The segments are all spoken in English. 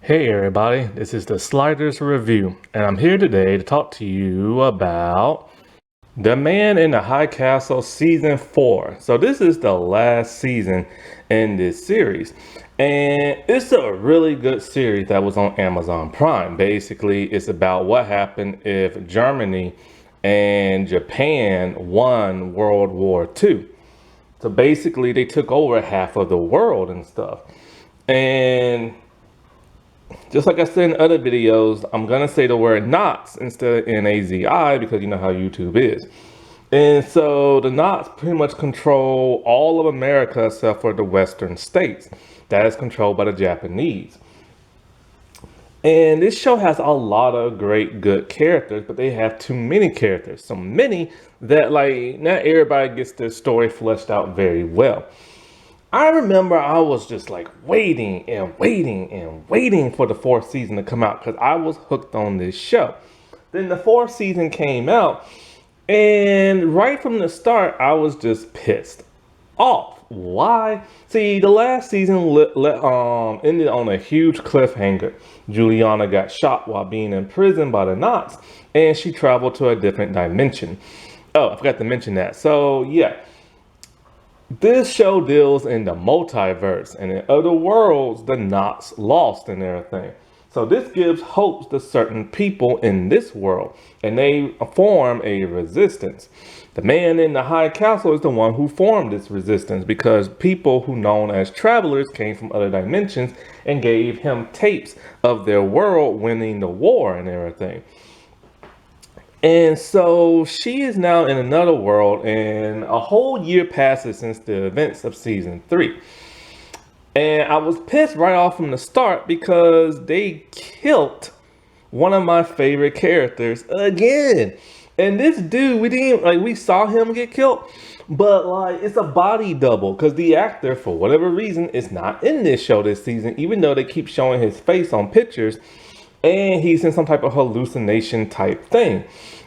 Hey everybody, this is the Sliders Review, and I'm here today to talk to you about The Man in the High Castle Season 4. So this is the last season in this series, and it's a really good series that was on Amazon Prime. Basically, it's about what happened if Germany and Japan won World War II. So basically, they took over half of the world and stuff. And just like I said in other videos, I'm gonna say the word Knots instead of Nazi because you know how YouTube is. And so the Knots pretty much control all of America except for the western states. That is controlled by the Japanese. And this show has a lot of great, good characters, but they have too many characters. So many that like not everybody gets their story fleshed out very well. I remember I was just like waiting and waiting and waiting for the fourth season to come out because I was hooked on this show. Then the fourth season came out, and right from the start, I was just pissed off. Why? See, the last season ended on a huge cliffhanger. Juliana got shot while being in prison by the Knots, and she traveled to a different dimension. Oh, I forgot to mention that. So, yeah. This show deals in the multiverse, and in other worlds, the Knots lost and everything. So this gives hopes to certain people in this world, and they form a resistance. The man in the high castle is the one who formed this resistance because people who known as travelers came from other dimensions and gave him tapes of their world winning the war and everything. And so she is now in another world, and a whole year passes since the events of season 3. And I was pissed right off from the start because they killed one of my favorite characters again. And this dude, we saw him get killed, but like it's a body double because the actor, for whatever reason, is not in this show this season, even though they keep showing his face on pictures. And he's in some type of hallucination type thing.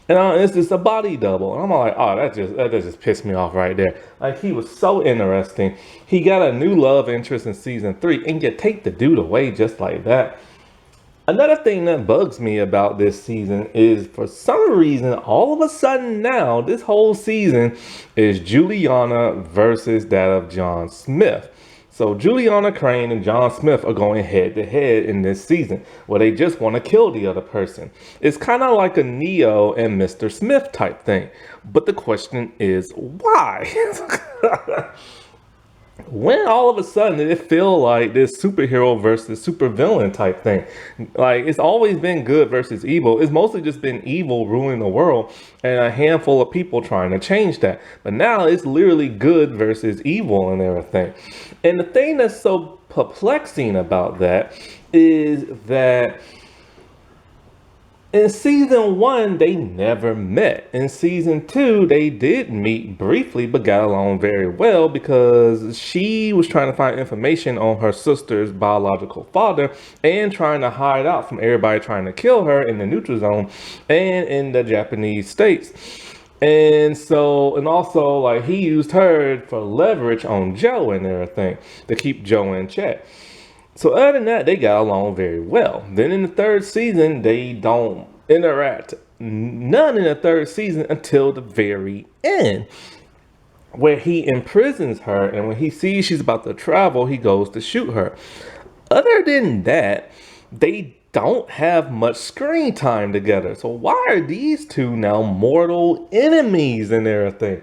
And it's just a body double. And I'm like, oh, that just pissed me off right there. Like, he was so interesting. He got a new love interest in season 3, and you take the dude away just like that. Another thing that bugs me about this season is, for some reason, all of a sudden now, this whole season is Juliana versus that of John Smith. So Juliana Crane and John Smith are going head to head in this season where they just want to kill the other person. It's kind of like a Neo and Mr. Smith type thing. But the question is, why? When all of a sudden did it feel like this superhero versus supervillain type thing? Like, it's always been good versus evil. It's mostly just been evil ruling the world and a handful of people trying to change that. But now it's literally good versus evil and everything. And the thing that's so perplexing about that is that in season 1, they never met. In season 2, they did meet briefly, but got along very well because she was trying to find information on her sister's biological father and trying to hide out from everybody trying to kill her in the neutral zone and in the Japanese states. And so, and also, like, he used her for leverage on Joe and everything to keep Joe in check. So other than that, they got along very well. Then in the third season, they don't interact none in the third season until the very end, where he imprisons her, and when he sees she's about to travel, he goes to shoot her. Other than that, they don't have much screen time together. So why are these two now mortal enemies and everything?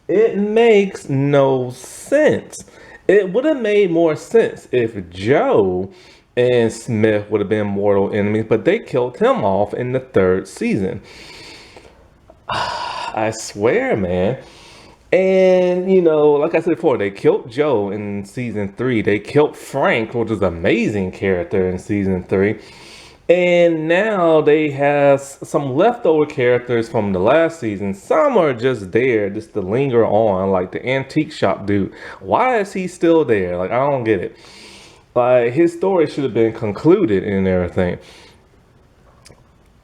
It makes no sense. It would have made more sense if Joe and Smith would have been mortal enemies, but they killed him off in the third season. I swear, man. And, you know, like I said before, they killed Joe in season 3. They killed Frank, which was an amazing character in season 3. And now they have some leftover characters from the last season. Some are just there just to linger on, like the antique shop dude. Why is he still there? Like, I don't get it. Like, his story should have been concluded and everything.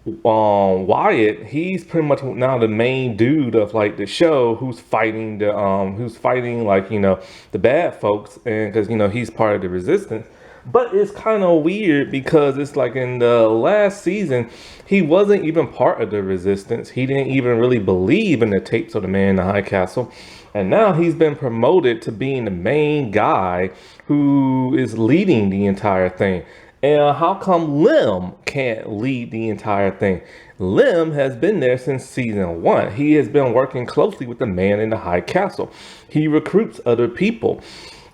Wyatt, he's pretty much now the main dude of like the show who's fighting like, you know, the bad folks, and because, you know, he's part of the resistance. But it's kind of weird because it's like in the last season, he wasn't even part of the resistance. He didn't even really believe in the tapes of the man in the High Castle. And now he's been promoted to being the main guy who is leading the entire thing. And how come Lim can't lead the entire thing? Lim has been there since season 1. He has been working closely with the man in the High Castle. He recruits other people.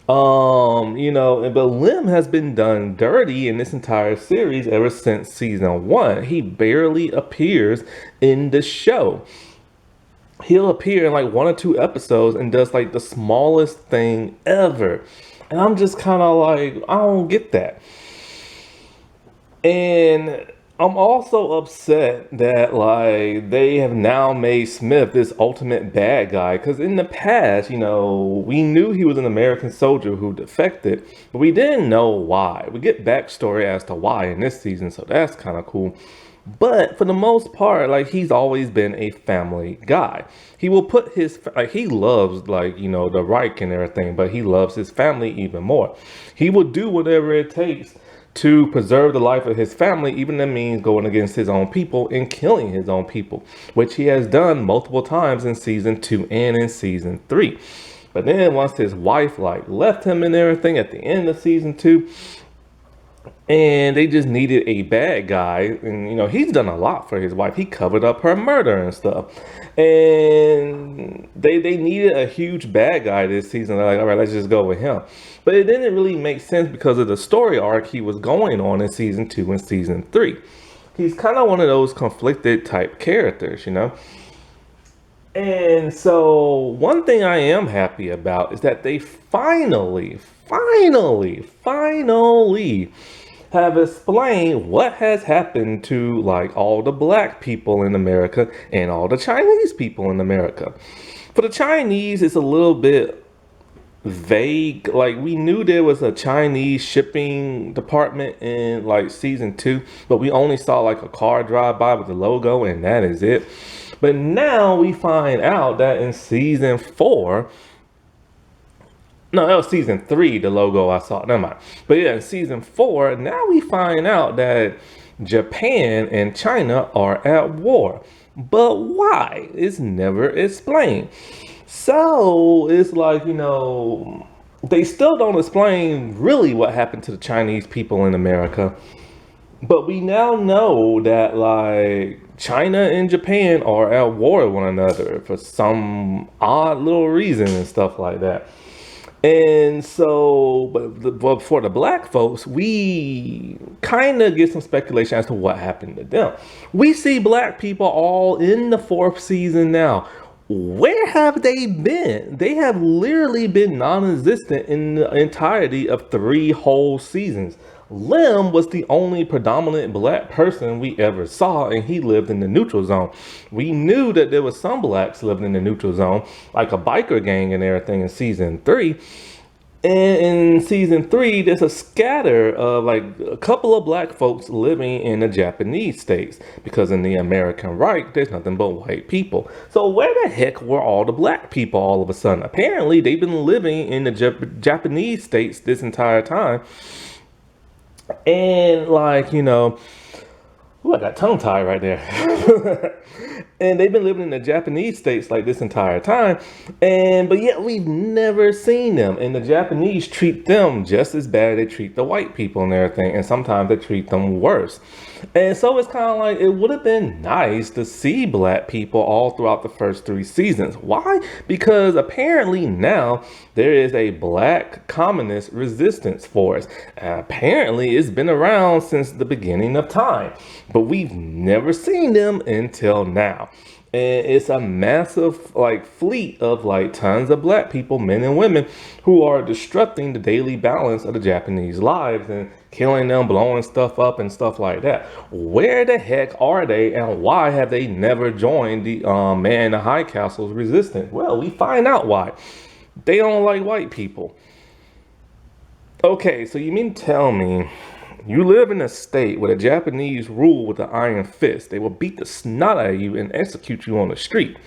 But Lim has been done dirty in this entire series ever since season 1. He barely appears in the show. He'll appear in like 1 or 2 episodes and does like the smallest thing ever. And I'm just kind of like, I don't get that. And I'm also upset that like they have now made Smith this ultimate bad guy, because in the past, we knew he was an American soldier who defected, but we didn't know why. We get backstory as to why in this season, so that's kind of cool. But for the most part, like, he's always been a family guy. He will put he loves, the Reich and everything, but he loves his family even more. He will do whatever it takes to preserve the life of his family, even if it means going against his own people and killing his own people, which he has done multiple times in season 2 and in season 3. But then once his wife left him and everything at the end of season 2, and they just needed a bad guy, and he's done a lot for his wife. He covered up her murder and stuff, and they needed a huge bad guy this season. They're like, all right, let's just go with him. But it didn't really make sense because of the story arc he was going on in season 2 and season 3. He's kind of one of those conflicted type characters, And so one thing I am happy about is that they finally have explained what has happened to all the black people in America and all the Chinese people in America. For the Chinese, it's a little bit vague. We knew there was a Chinese shipping department in season 2, but we only saw a car drive by with the logo, and that is it. But now we find out that in season 4, no, that was season 3, the logo I saw. Never mind. But yeah, in season 4, now we find out that Japan and China are at war. But why? It's never explained. So it's they still don't explain really what happened to the Chinese people in America. But we now know that China and Japan are at war with one another for some odd little reason and stuff like that. And so, but for the black folks, we kind of get some speculation as to what happened to them. We see black people all in the 4th season now. Where have they been? They have literally been non-existent in the entirety of 3 whole seasons. Lim was the only predominant black person we ever saw, and he lived in the neutral zone. We knew that there was some blacks living in the neutral zone, like a biker gang and everything in season 3. And in season 3, there's a scatter of a couple of black folks living in the Japanese states, because in the American Reich, there's nothing but white people. So where the heck were all the black people all of a sudden? Apparently, they've been living in the Japanese states this entire time. And I got tongue tied right there. And they've been living in the Japanese states this entire time. But yet we've never seen them. And the Japanese treat them just as bad as they treat the white people and everything. And sometimes they treat them worse. And so it's kind of it would have been nice to see black people all throughout the first 3 seasons. Why? Because apparently now there is a black communist resistance force. And apparently it's been around since the beginning of time. But we've never seen them until now. And it's a massive fleet of tons of black people, men and women, who are disrupting the daily balance of the Japanese lives and killing them, blowing stuff up and stuff like that. Where the heck are they, and why have they never joined the man in the High Castle's resistance? Well, we find out why. They don't like white people. Okay, so you mean to tell me you live in a state where the Japanese rule with an iron fist? They will beat the snot out of you and execute you on the street.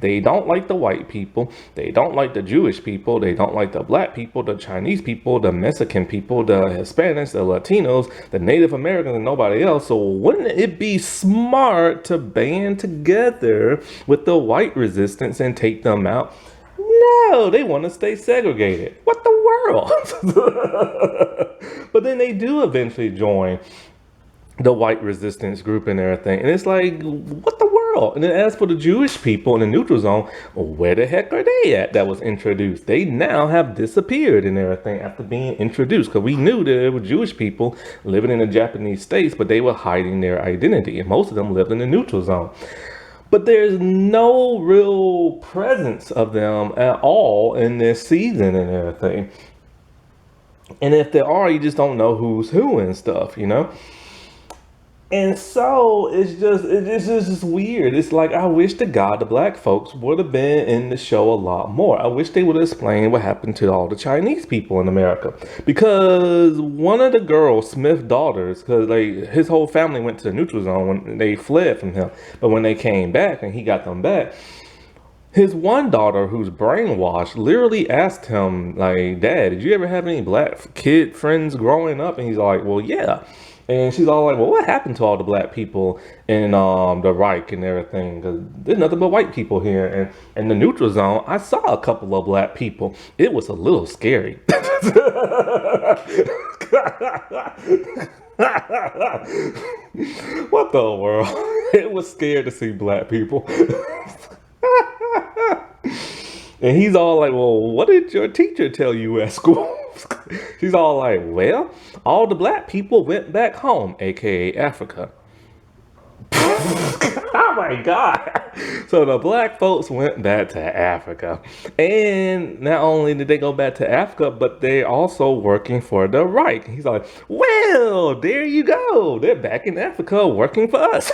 They don't like the white people. They don't like the Jewish people. They don't like the black people, the Chinese people, the Mexican people, the Hispanics, the Latinos, the Native Americans, and nobody else. So wouldn't it be smart to band together with the white resistance and take them out? No, they want to stay segregated. What the world? But then they do eventually join the white resistance group and everything. And it's like, what the world? And then as for the Jewish people in the neutral zone, well, where the heck are they at that was introduced? They now have disappeared and everything after being introduced. Because we knew there were Jewish people living in the Japanese states, but they were hiding their identity. And most of them lived in the neutral zone. But there's no real presence of them at all in this season and everything. And if there are, you just don't know who's who and stuff, you know? And so it's just weird. It's like, I wish to God the black folks would have been in the show a lot more. I wish they would have explained what happened to all the Chinese people in America. Because one of the girls, Smith's daughters, because his whole family went to the neutral zone when they fled from him. But when they came back and he got them back, his one daughter, who's brainwashed, literally asked him, like, Dad, did you ever have any black kid friends growing up? And he's like, well, yeah. And she's all like, well, what happened to all the black people in the Reich and everything? Because there's nothing but white people here. And in the neutral zone, I saw a couple of black people. It was a little scary. What the world? It was scared to see black people. And he's all like, well, what did your teacher tell you at school? She's all like, well, all the black people went back home, aka Africa. Oh my God. So the black folks went back to Africa. And not only did they go back to Africa, but they're also working for the Reich. He's like, well, there you go. They're back in Africa working for us.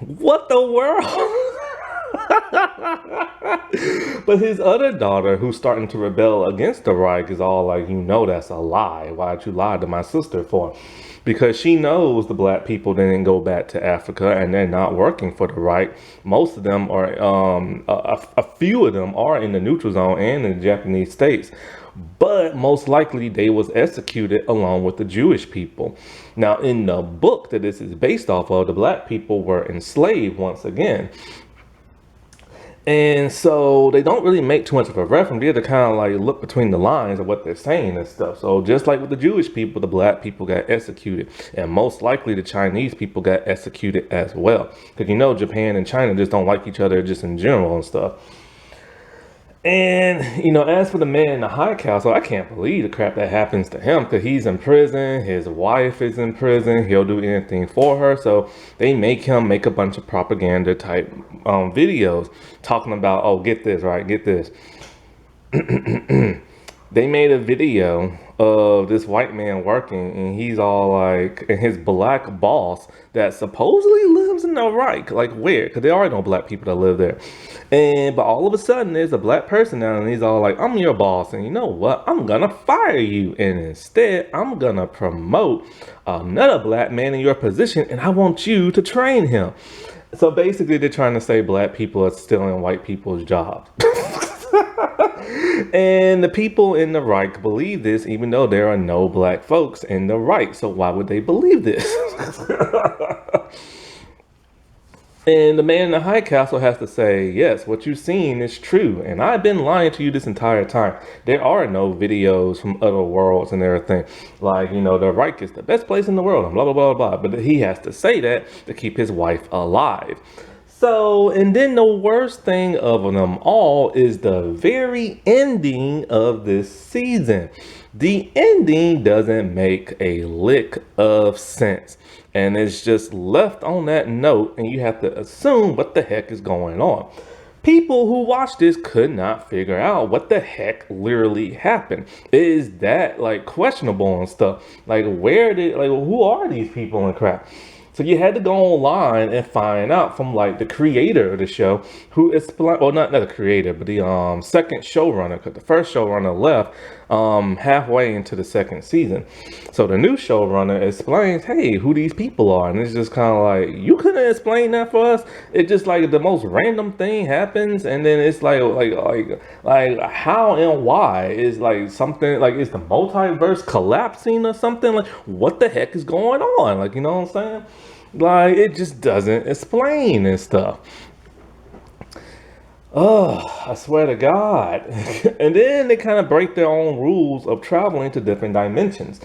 What the world? But his other daughter, who's starting to rebel against the Reich, is all like, you know that's a lie. Why'd you lie to my sister for? Because she knows the black people didn't go back to Africa and they're not working for the Reich. Most of them are, a few of them are in the neutral zone and in the Japanese states. But most likely they was executed along with the Jewish people. Now, in the book that this is based off of, the black people were enslaved once again. And so they don't really make too much of a reference. They have to kind of like look between the lines of what they're saying and stuff. So just like with the Jewish people, the black people got executed. And most likely the Chinese people got executed as well. Because you know, Japan and China just don't like each other just in general and stuff. And, you know, as for the man in the high castle, I can't believe the crap that happens to him because he's in prison. His wife is in prison. He'll do anything for her. So they make him make a bunch of propaganda type videos talking about, oh, get this, right? Get this. They made a video of this white man working and he's all like, and his black boss that supposedly lives in the Reich, like where? Because there are no black people that live there. But all of a sudden there's a black person now and he's all like, I'm your boss. And you know what? I'm going to fire you. And instead, I'm going to promote another black man in your position and I want you to train him. So basically they're trying to say black people are stealing white people's jobs. And the people in the Reich believe this, even though there are no black folks in the Reich. So why would they believe this? And the man in the high castle has to say, yes, what you've seen is true. And I've been lying to you this entire time. There are no videos from other worlds and everything. Like, you know, the Reich is the best place in the world and blah, blah, blah, blah. But he has to say that to keep his wife alive. So, and then the worst thing of them all is the very ending of this season. The ending doesn't make a lick of sense. And it's just left on that note and you have to assume what the heck is going on. People who watch this could not figure out what the heck literally happened. Is that like questionable and stuff? Like where did, like who are these people and crap? So you had to go online and find out from like the creator of the show, who explained, well, not the creator, but the second showrunner, because the first showrunner left halfway into the second season. So the new showrunner explains, hey, who these people are, and it's just kind of like, you couldn't explain that for us. It just like the most random thing happens, and then it's like how and why is like something like, is the multiverse collapsing or something? Like, what the heck is going on? Like, you know what I'm saying? Like, it just doesn't explain and stuff. Oh, I swear to God. And then they kind of break their own rules of traveling to different dimensions.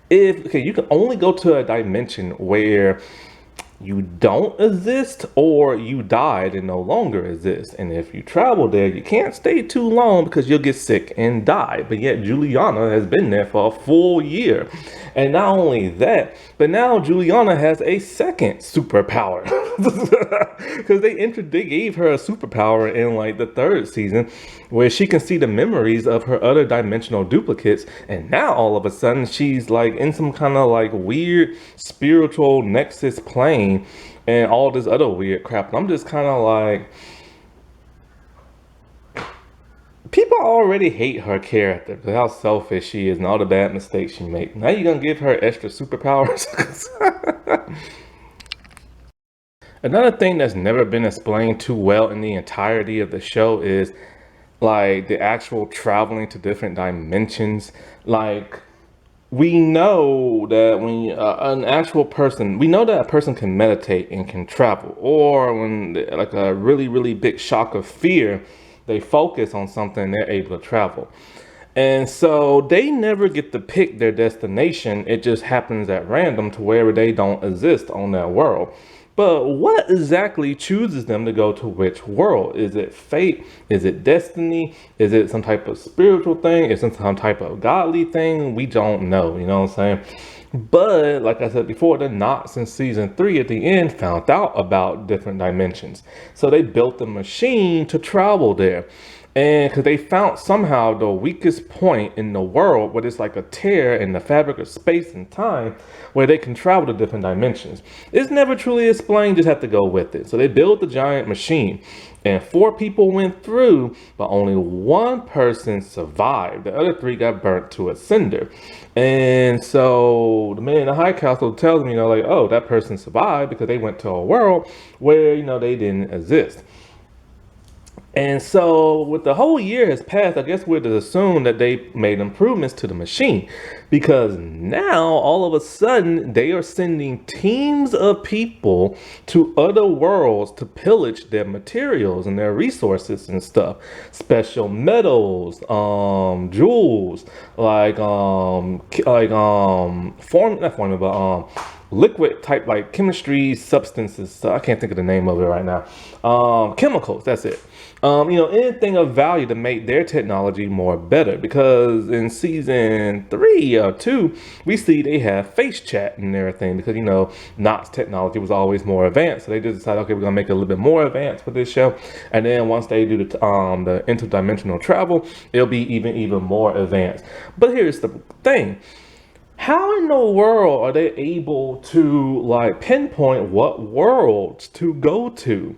If, okay, you can only go to a dimension where you don't exist or you died and no longer exist. And if you travel there, you can't stay too long because you'll get sick and die. But yet Juliana has been there for a full year. And not only that, but now Juliana has a second superpower. Because they gave her a superpower in like the third season where she can see the memories of her other dimensional duplicates. And now all of a sudden she's like in some kind of like weird spiritual nexus plane and all this other weird crap. And I'm just kind of like, people already hate her character because how selfish she is and all the bad mistakes she makes. Now you're gonna give her extra superpowers? Another thing that's never been explained too well in the entirety of the show is like the actual traveling to different dimensions. Like, we know that when an actual person, we know that a person can meditate and can travel, or when like a really, really big shock of fear, they focus on something, they're able to travel. And so they never get to pick their destination. It just happens at random to wherever they don't exist on that world. But what exactly chooses them to go to which world? Is it fate? Is it destiny? Is it some type of spiritual thing? Is it some type of godly thing? We don't know, you know what I'm saying? But like I said before, the Knots in season 3 at the end found out about different dimensions. So they built a machine to travel there. And because they found somehow the weakest point in the world where it's like a tear in the fabric of space and time where they can travel to different dimensions. It's never truly explained, just have to go with it. So they built the giant machine and 4 people went through, but only 1 person survived. The other 3 got burnt to a cinder. And so the man in the high castle tells me, you know, like, oh, that person survived because they went to a world where, you know, they didn't exist. And so with the whole year has passed, I guess we're to assume that they made improvements to the machine, because now all of a sudden they are sending teams of people to other worlds to pillage their materials and their resources and stuff. Special metals, jewels, liquid type like chemistry substances. I can't think of the name of it right now. Chemicals, that's it. You know, anything of value to make their technology more better, because in season 3 or 2, we see they have face chat and everything because, you know, Knott's technology was always more advanced. So they just decided, okay, we're gonna make it a little bit more advanced for this show. And then once they do the interdimensional travel, it'll be even more advanced. But here's the thing. How in the world are they able to like pinpoint what worlds to go to?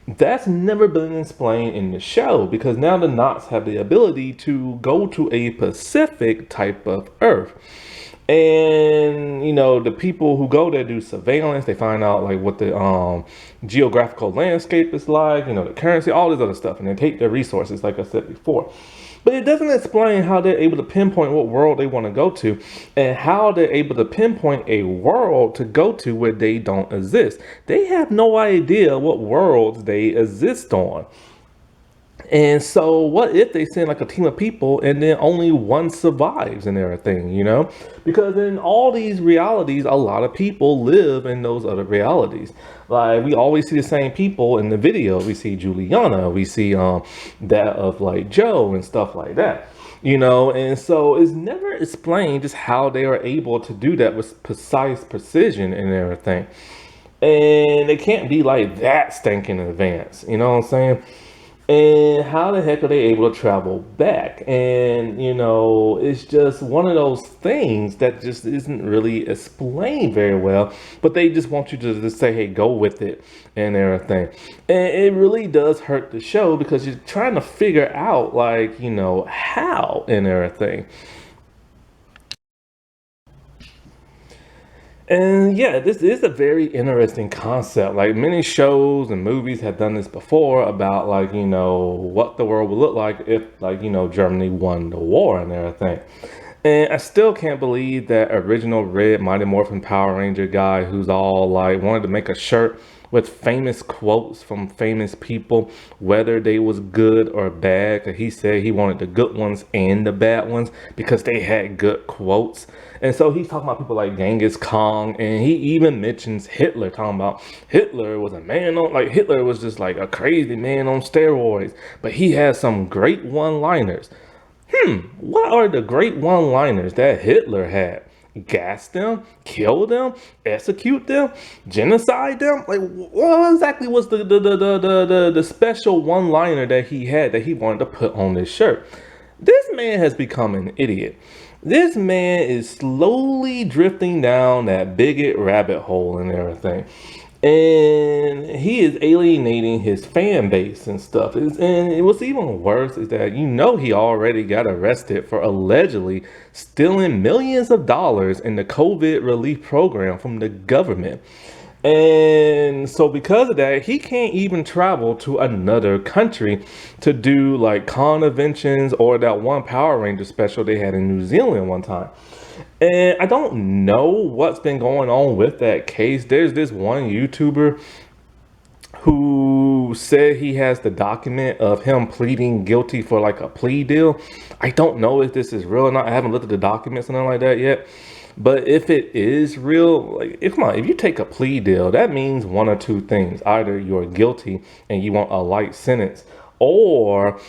That's never been explained in the show, because now the Knots have the ability to go to a specific type of Earth. And, you know, the people who go there do surveillance. They find out like what the geographical landscape is like, you know, the currency, all this other stuff. And they take their resources, like I said before. But it doesn't explain how they're able to pinpoint what world they want to go to, and how they're able to pinpoint a world to go to where they don't exist. They have no idea what worlds they exist on. And so what if they send like a team of people and then only 1 survives and everything, you know? Because in all these realities, a lot of people live in those other realities. Like, we always see the same people in the video. We see Juliana, we see that of like Joe and stuff like that, you know? And so it's never explained just how they are able to do that with precise precision and everything. And they can't be like that stinking advanced, you know what I'm saying? And how the heck are they able to travel back? And, it's just one of those things that just isn't really explained very well, but they just want you to just say, hey, go with it and everything. And it really does hurt the show because you're trying to figure out, like, how and everything. And yeah, this is a very interesting concept. Like many shows and movies have done this before about like, what the world would look like if like, Germany won the war and everything. And I still can't believe that original Red Mighty Morphin Power Ranger guy who's all like wanted to make a shirt with famous quotes from famous people, whether they was good or bad. 'Cause he said he wanted the good ones and the bad ones because they had good quotes. And so he's talking about people like Genghis Khan, and he even mentions Hitler, talking about Hitler was a man on, like Hitler was just like a crazy man on steroids, but he had some great one-liners. What are the great one-liners that Hitler had? Gas them, kill them, execute them, genocide them? Like, what exactly was the special one-liner that he had that he wanted to put on this shirt? This man has become an idiot. This man is slowly drifting down that bigot rabbit hole and everything. And he is alienating his fan base and stuff. And what's even worse is that he already got arrested for allegedly stealing millions of dollars in the COVID relief program from the government. And so because of that, he can't even travel to another country to do like conventions or that one Power Ranger special they had in New Zealand one time. And I don't know what's been going on with that case. There's this one YouTuber who said he has the document of him pleading guilty for like a plea deal. I don't know if this is real or not. I haven't looked at the documents and nothing like that yet. But if it is real, like if you take a plea deal, that means one or two things. Either you're guilty and you want a light sentence, or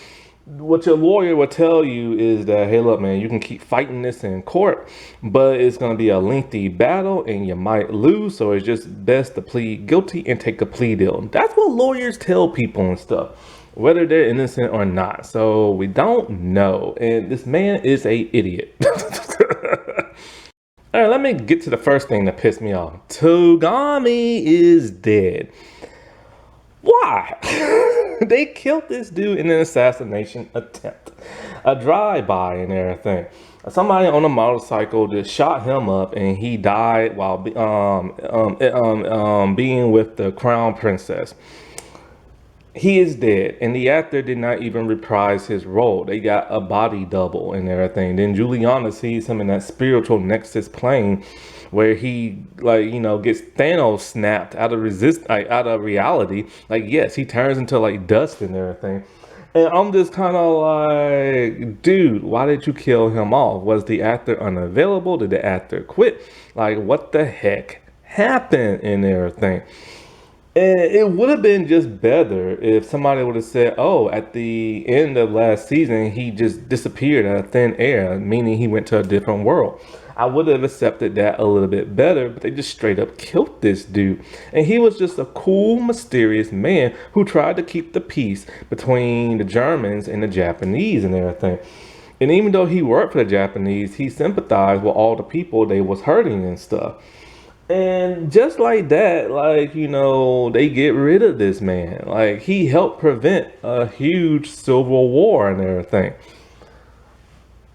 what your lawyer will tell you is that, hey, look, man, you can keep fighting this in court, but it's going to be a lengthy battle and you might lose. So it's just best to plead guilty and take a plea deal. That's what lawyers tell people and stuff, whether they're innocent or not. So we don't know. And this man is a idiot. All right, let me get to the first thing that pissed me off. Togami is dead. Why? They killed this dude in an assassination attempt. A drive-by and everything. Somebody on a motorcycle just shot him up and he died while being with the crown princess. He is dead, and the actor did not even reprise his role. They got a body double and everything. Then Juliana sees him in that spiritual nexus plane where he gets Thanos snapped out of reality. Like, yes, he turns into like dust and everything. And I'm just kind of like, dude, why did you kill him off? Was the actor unavailable? Did the actor quit? Like, what the heck happened and everything? And it would have been just better if somebody would have said, oh, at the end of last season, he just disappeared out of thin air, meaning he went to a different world. I would have accepted that a little bit better, but they just straight up killed this dude. And he was just a cool, mysterious man who tried to keep the peace between the Germans and the Japanese and everything. And even though he worked for the Japanese, he sympathized with all the people they was hurting and stuff. And just like that, they get rid of this man. Like, he helped prevent a huge civil war and everything.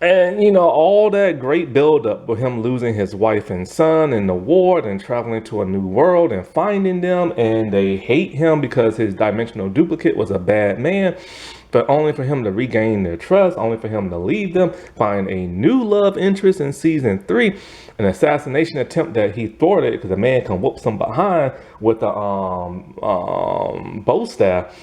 And, all that great buildup with him losing his wife and son in the war and traveling to a new world and finding them. And they hate him because his dimensional duplicate was a bad man. But only for him to regain their trust, only for him to leave them, find a new love interest in season 3, an assassination attempt that he thwarted because a man can whoop some behind with a bow staff,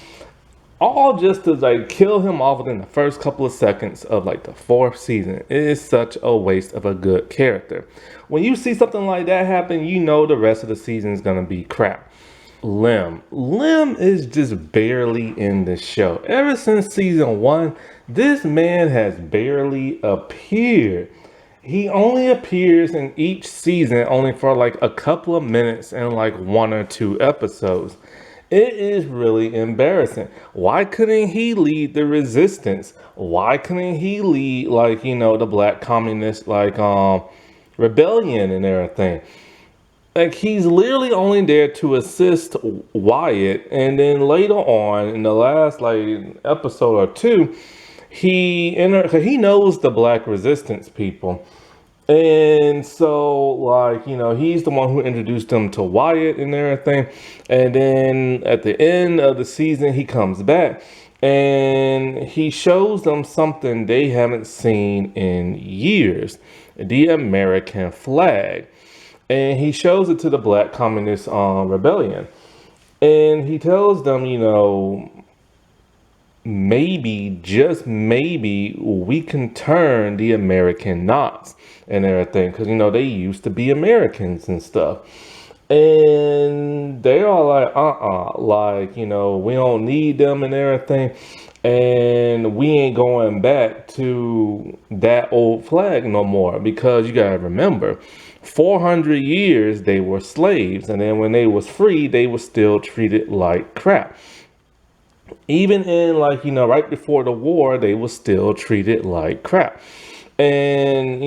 all just to like kill him off within the first couple of seconds of like the 4th season. It is such a waste of a good character. When you see something like that happen, the rest of the season is gonna be crap. Lim is just barely in the show. Ever since season 1, this man has barely appeared. He only appears in each season only for like a couple of minutes and like 1 or 2 episodes. It is really embarrassing. Why couldn't he lead the resistance? Why couldn't he lead, like, the black communist, like, rebellion and everything? Like, he's literally only there to assist Wyatt, and then later on in the last like episode or two, cause he knows the black resistance people. And so, like, he's the one who introduced them to Wyatt and everything. And then at the end of the season, he comes back and he shows them something they haven't seen in years: the American flag. And he shows it to the Black Communist Rebellion. And he tells them, maybe, just maybe, we can turn the American knots and everything. Because, they used to be Americans and stuff. And they are like, like, we don't need them and everything. And we ain't going back to that old flag no more. Because you got to remember, 400 years they were slaves. And then when they was free, they were still treated like crap. Even in, like, right before the war, they were still treated like crap. And,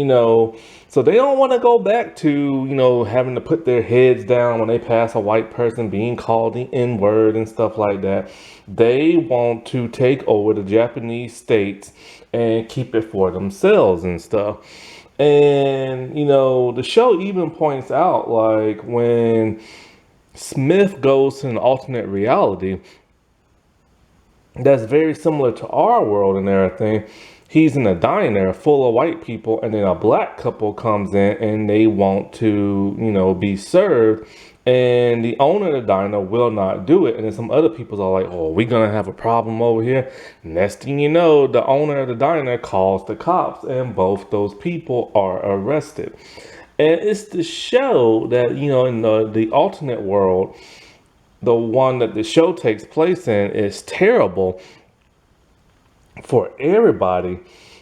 so they don't want to go back to, having to put their heads down when they pass a white person, being called the N-word and stuff like that. They want to take over the Japanese states and keep it for themselves and stuff. And, the show even points out, like, when Smith goes to an alternate reality that's very similar to our world and everything. He's in a diner full of white people, and then a black couple comes in and they want to, be served. And the owner of the diner will not do it. And then some other people are like, oh, we're going to have a problem over here. Next thing you know, the owner of the diner calls the cops, and both those people are arrested. And it's to show that, in the alternate world, the one that the show takes place in, is terrible for everybody.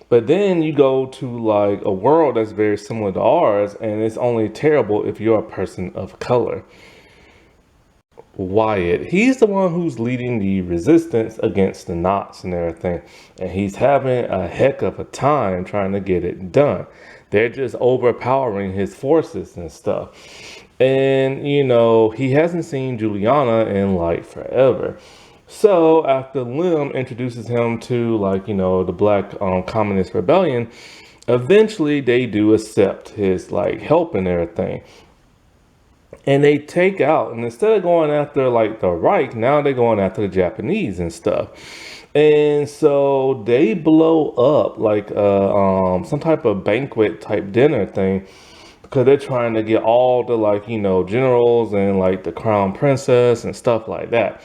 But then you go to like a world that's very similar to ours, and it's only terrible if you're a person of color. Wyatt, he's the one who's leading the resistance against the Knots and everything, and he's having a heck of a time trying to get it done. They're just overpowering his forces and stuff. And, he hasn't seen Juliana in like forever. So after Lim introduces him to like, the Black Communist Rebellion, eventually they do accept his like help and everything. And they take out, and instead of going after like the Reich, now they're going after the Japanese and stuff. And so they blow up like some type of banquet type dinner thing, because they're trying to get all the like, generals and like the crown princess and stuff like that.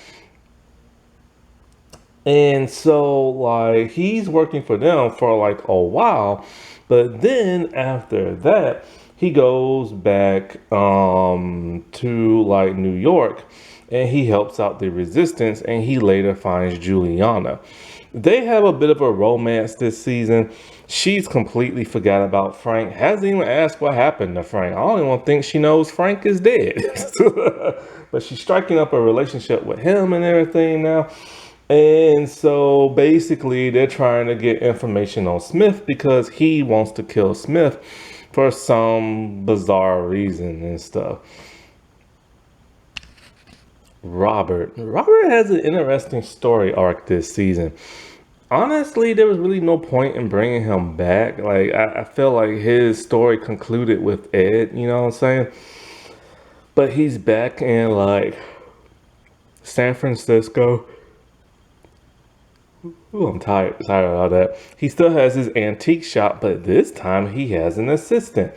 And so like he's working for them for like a while, but then after that, he goes back to like New York, and he helps out the resistance, and he later finds Juliana. They have a bit of a romance this season. She's completely forgot about Frank. Hasn't even asked what happened to Frank. I don't even think she knows Frank is dead. But she's striking up a relationship with him and everything now. And so basically they're trying to get information on Smith because he wants to kill Smith for some bizarre reason and stuff. Robert has an interesting story arc this season. Honestly, there was really no point in bringing him back. Like, I feel like his story concluded with Ed, you know what I'm saying? But he's back in, like, San Francisco. Ooh, I'm tired about that. He still has his antique shop, but this time he has an assistant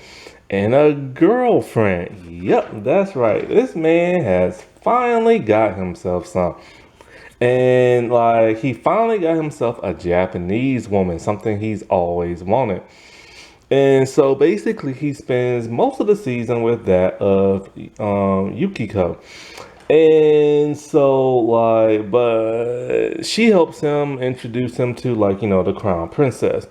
and a girlfriend. Yep, that's right. This man has finally got himself some. And like he finally got himself a Japanese woman, something he's always wanted. And so basically he spends most of the season with that of Yukiko. And so like, but she helps him introduce him to like, the crown princess.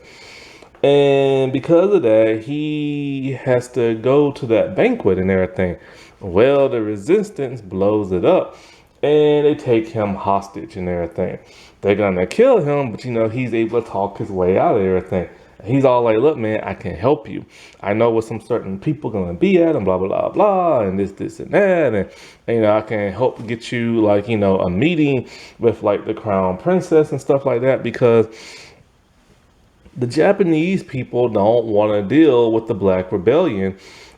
And because of that, he has to go to that banquet and everything. Well, the resistance blows it up. and they take him hostage and everything. They're gonna kill him, but he's able to talk his way out of everything. He's all like, "Look, man, I can help you. I know what some certain people gonna be at, and blah blah blah blah, and this and that, and I can help get you like a meeting with like the crown princess and stuff like that because." The Japanese people don't want to deal with the Black Rebellion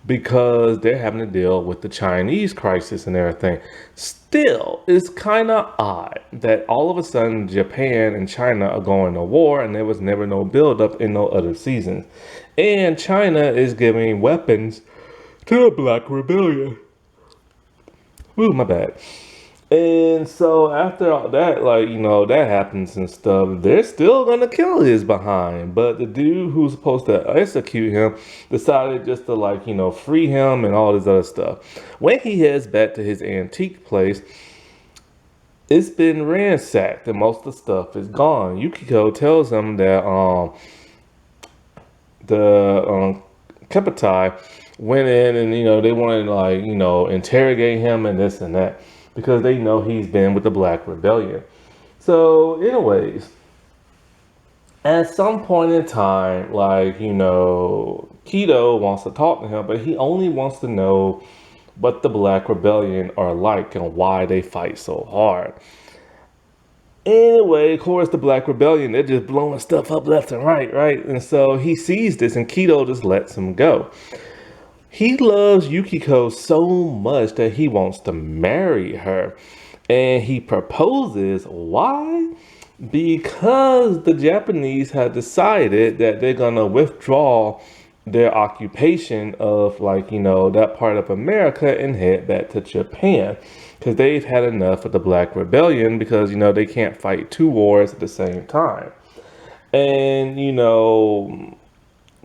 because they're having to deal with the Chinese crisis and everything. Still, it's kind of odd that all of a sudden Japan and China are going to war and there was never no buildup in no other seasons. And China is giving weapons to the Black Rebellion. Ooh, my bad. And so after all that, like, that happens and stuff, they're still gonna kill his behind. But the dude who's supposed to execute him decided just to like, free him and all this other stuff. When he heads back to his antique place, it's been ransacked and most of the stuff is gone. Yukiko tells him that the Kepitai went in and they wanted to like interrogate him and this and that because they know he's been with the Black Rebellion. So anyways, at some point in time, like Kido wants to talk to him, but he only wants to know what the Black Rebellion are like and why they fight so hard. Anyway, of course, the Black Rebellion, they're just blowing stuff up left and right? And so he sees this and Kido just lets him go. He loves Yukiko so much that he wants to marry her. And he proposes. Why? Because the Japanese have decided that they're going to withdraw their occupation of that part of America and head back to Japan. Because they've had enough of the Black Rebellion because, they can't fight two wars at the same time. And,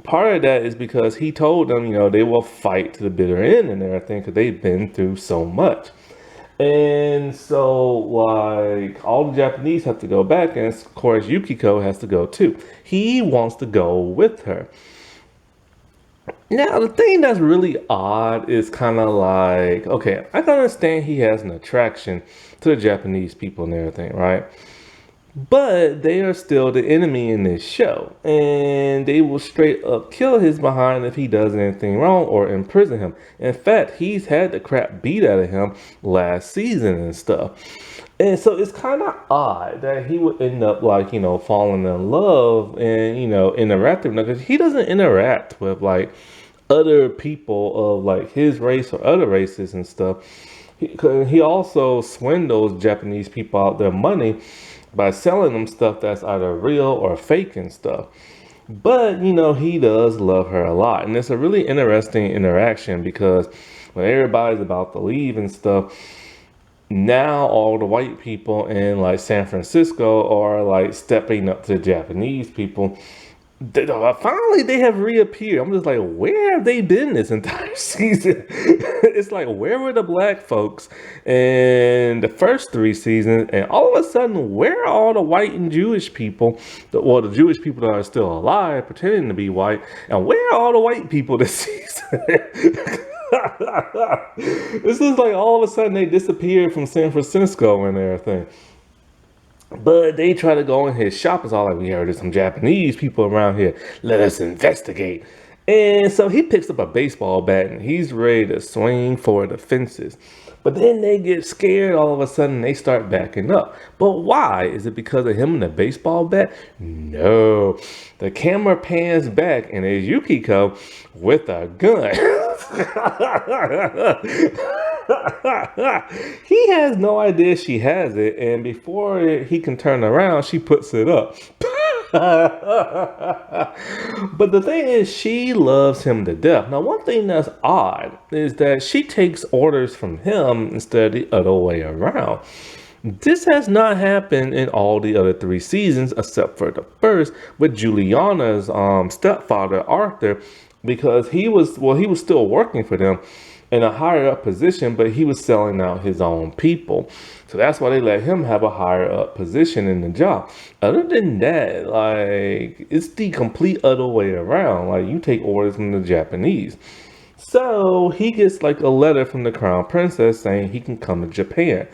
part of that is because he told them, they will fight to the bitter end and everything because they've been through so much. And so, like, all the Japanese have to go back, and of course, Yukiko has to go too. He wants to go with her. Now, the thing that's really odd is kind of like, okay, I can understand he has an attraction to the Japanese people and everything, right? But they are still the enemy in this show. And they will straight up kill his behind if he does anything wrong or imprison him. In fact, he's had the crap beat out of him last season and stuff. And so it's kind of odd that he would end up like, falling in love and, interacting with them. Because he doesn't interact with like other people of like his race or other races and stuff. He also swindles Japanese people out their money by selling them stuff that's either real or fake and stuff. But, he does love her a lot. And it's a really interesting interaction because when everybody's about to leave and stuff, now all the white people in like San Francisco are like stepping up to the Japanese people. Finally, they have reappeared. I'm just like, where have they been this entire season? It's like, where were the black folks in the first 3 seasons? And all of a sudden, where are all the white and Jewish people? The Jewish people that are still alive, pretending to be white. And where are all the white people this season? This is like all of a sudden they disappeared from San Francisco and everything. But they try to go in his shop. It's all like, we heard there's some Japanese people around here. Let us investigate. And so he picks up a baseball bat and he's ready to swing for the fences. But then they get scared all of a sudden. They start backing up. But why? Is it because of him and the baseball bat? No. The camera pans back and there's Yukiko with a gun. He has no idea she has it, and before he can turn around, she puts it up. But the thing is, she loves him to death. Now, one thing that's odd is that she takes orders from him instead of the other way around. This has not happened in all the other 3 seasons, except for the first with Juliana's stepfather, Arthur, because he was still working for them in a higher up position, but he was selling out his own people. So that's why they let him have a higher up position in the job. Other than that, like, it's the complete other way around. Like, you take orders from the Japanese. So he gets like a letter from the crown princess saying he can come to Japan.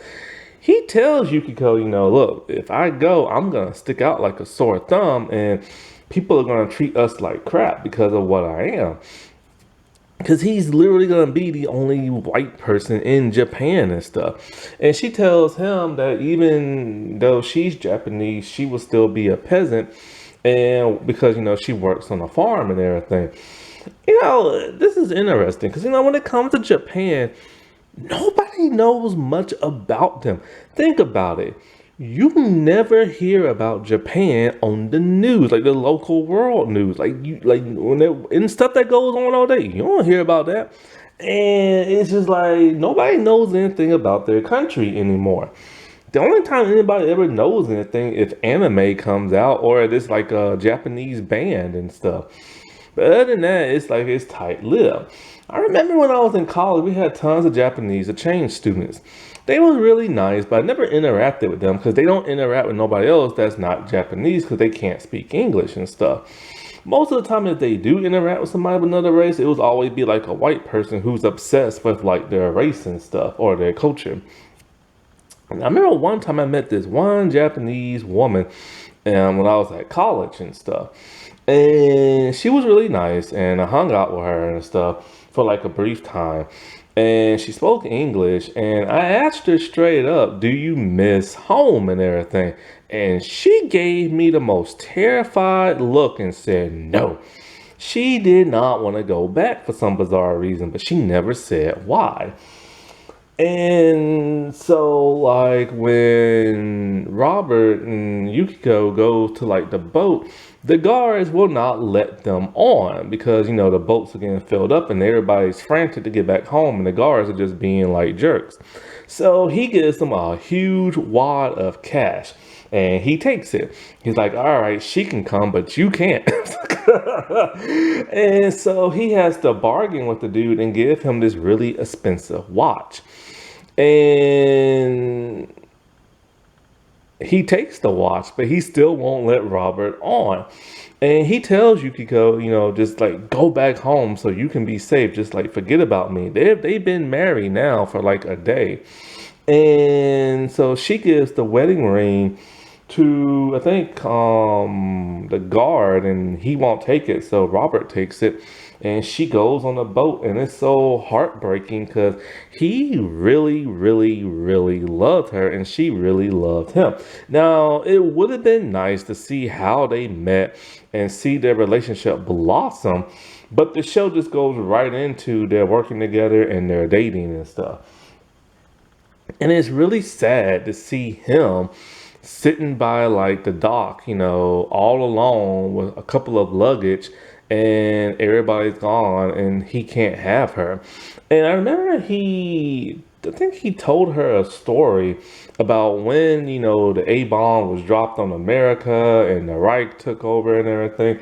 He tells Yukiko, look, if I go, I'm gonna stick out like a sore thumb, and people are gonna treat us like crap because of what I am. Because he's literally gonna be the only white person in Japan and stuff. And she tells him that even though she's Japanese, she will still be a peasant, and because she works on a farm and everything. This is interesting because when it comes to Japan, nobody knows much about them. Think about it. You never hear about Japan on the news, like the local world news, like when and stuff that goes on all day. You don't hear about that, and it's just like nobody knows anything about their country anymore. The only time anybody ever knows anything if anime comes out or it's like a Japanese band and stuff. But other than that, it's tight-lipped. I remember when I was in college, we had tons of Japanese exchange students. They were really nice, but I never interacted with them because they don't interact with nobody else that's not Japanese because they can't speak English and stuff. Most of the time, if they do interact with somebody of another race, it will always be like a white person who's obsessed with like their race and stuff or their culture. And I remember one time I met this one Japanese woman when I was at college and stuff. And she was really nice, and I hung out with her and stuff for like a brief time. And she spoke English, and I asked her straight up, do you miss home and everything? And she gave me the most terrified look and said no. She did not want to go back for some bizarre reason, but she never said why. And so, like, when Robert and Yukiko go to, like, the boat, the guards will not let them on because, the boats are getting filled up and everybody's frantic to get back home and the guards are just being, like, jerks. So he gives them a huge wad of cash and he takes it. He's like, all right, she can come, but you can't. And so he has to bargain with the dude and give him this really expensive watch. And he takes the watch, but he still won't let Robert on. And he tells Yukiko, just like go back home so you can be safe. Just like forget about me. They've been married now for like a day. And so she gives the wedding ring to I think the guard, and he won't take it. So Robert takes it. And she goes on the boat, and it's so heartbreaking because he really, really, really loved her, and she really loved him. Now, it would have been nice to see how they met and see their relationship blossom, but the show just goes right into their working together and their dating and stuff. And it's really sad to see him sitting by like the dock, all alone with a couple of luggage, and everybody's gone and he can't have her. And I remember I think he told her a story about when, the A-bomb was dropped on America and the Reich took over and everything.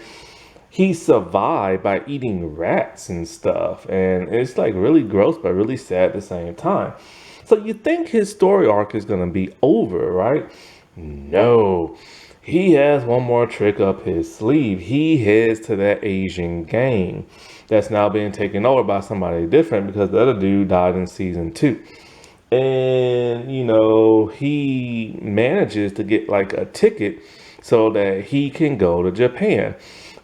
He survived by eating rats and stuff. And it's like really gross, but really sad at the same time. So you think his story arc is going to be over, right? No. He has one more trick up his sleeve. He heads to that Asian gang that's now being taken over by somebody different because the other dude died in season 2. And, he manages to get like a ticket so that he can go to Japan.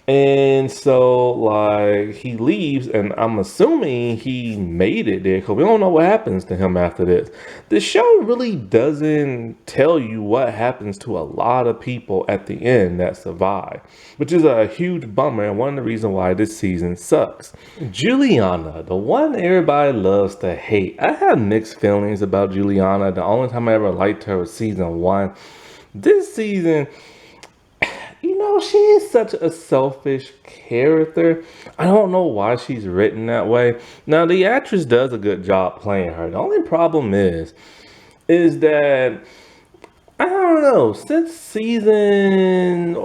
And so, like, he leaves, and I'm assuming he made it there because we don't know what happens to him after this. The show really doesn't tell you what happens to a lot of people at the end that survive, which is a huge bummer and one of the reasons why this season sucks. Juliana, the one everybody loves to hate. I have mixed feelings about Juliana. The only time I ever liked her was season 1. This season, she is such a selfish character. I don't know why she's written that way. Now, the actress does a good job playing her. The only problem is that, I don't know, since season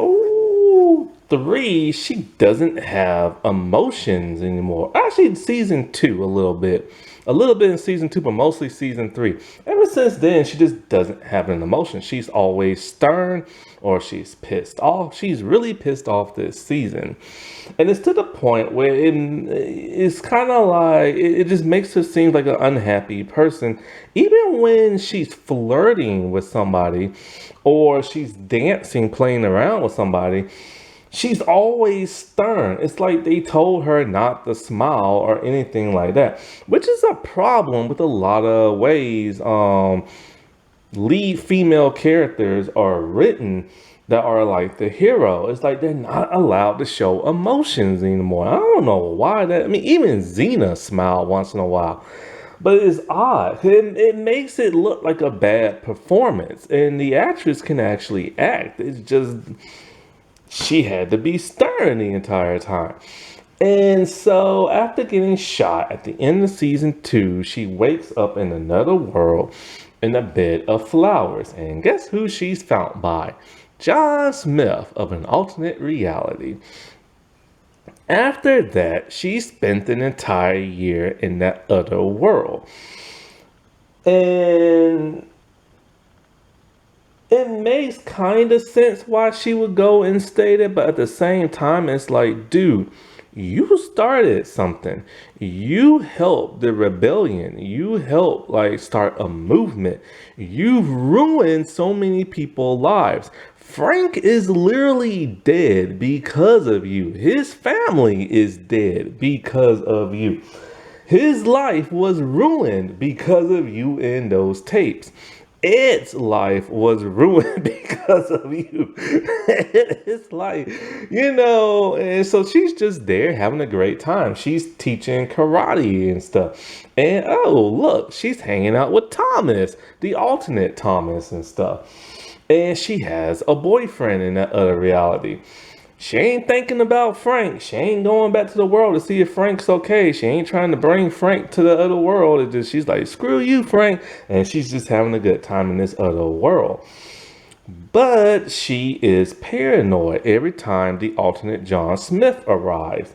3, she doesn't have emotions anymore. Actually, season 2 a little bit. A little bit in season 2, but mostly season 3. Ever since then, she just doesn't have an emotion. She's always stern or she's pissed off. She's really pissed off this season. And it's to the point where it's kind of like, it just makes her seem like an unhappy person. Even when she's flirting with somebody or she's dancing, playing around with somebody, she's always stern. It's like they told her not to smile or anything like that, which is a problem with a lot of ways lead female characters are written that are like the hero. It's like they're not allowed to show emotions anymore. I don't know why that. I mean, even Xena smiled once in a while. But it's odd. It makes it look like a bad performance. And the actress can actually act. It's just she had to be stern the entire time. And so after getting shot at the end of season 2, she wakes up in another world in a bed of flowers. And guess who she's found by? John Smith of an alternate reality. After that, she spent an entire year in that other world. And it makes kind of sense why she would go and stay there, but at the same time, it's like, dude, you started something. You helped the rebellion. You helped like start a movement. You've ruined so many people's lives. Frank is literally dead because of you. His family is dead because of you. His life was ruined because of you and those tapes. Ed's life was ruined because of you. It's like, and so she's just there having a great time. She's teaching karate and stuff. And oh, look, she's hanging out with Thomas, the alternate Thomas and stuff. And she has a boyfriend in that other reality. She ain't thinking about Frank. She ain't going back to the world to see if Frank's okay. She ain't trying to bring Frank to the other world. It just, she's like, screw you, Frank. And she's just having a good time in this other world. But she is paranoid every time the alternate John Smith arrives.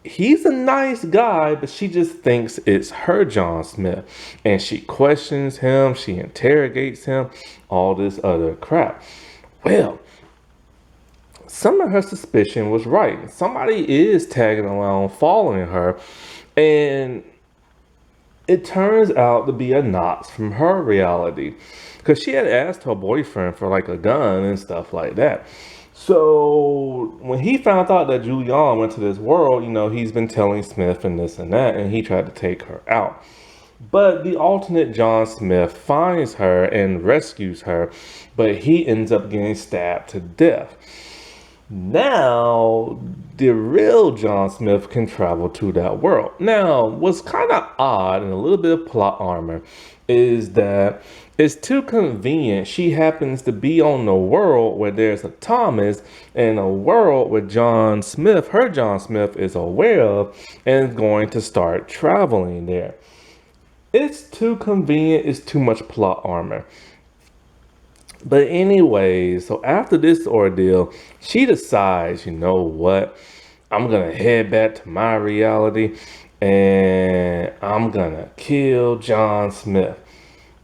He's a nice guy, but she just thinks it's her John Smith. And she questions him. She interrogates him. All this other crap. Well, some of her suspicion was right. Somebody is tagging along, following her, and it turns out to be a Knox from her reality, because she had asked her boyfriend for like a gun and stuff like that. So when he found out that Julian went to this world, he's been telling Smith and this and that, and he tried to take her out. But the alternate John Smith finds her and rescues her, but he ends up getting stabbed to death. Now, the real John Smith can travel to that world. Now, what's kind of odd and a little bit of plot armor is that it's too convenient. She happens to be on the world where there's a Thomas and a world where John Smith, her John Smith, is aware of and is going to start traveling there. It's too convenient. It's too much plot armor. But anyway, so after this ordeal, she decides, you know what? I'm going to head back to my reality and I'm going to kill John Smith.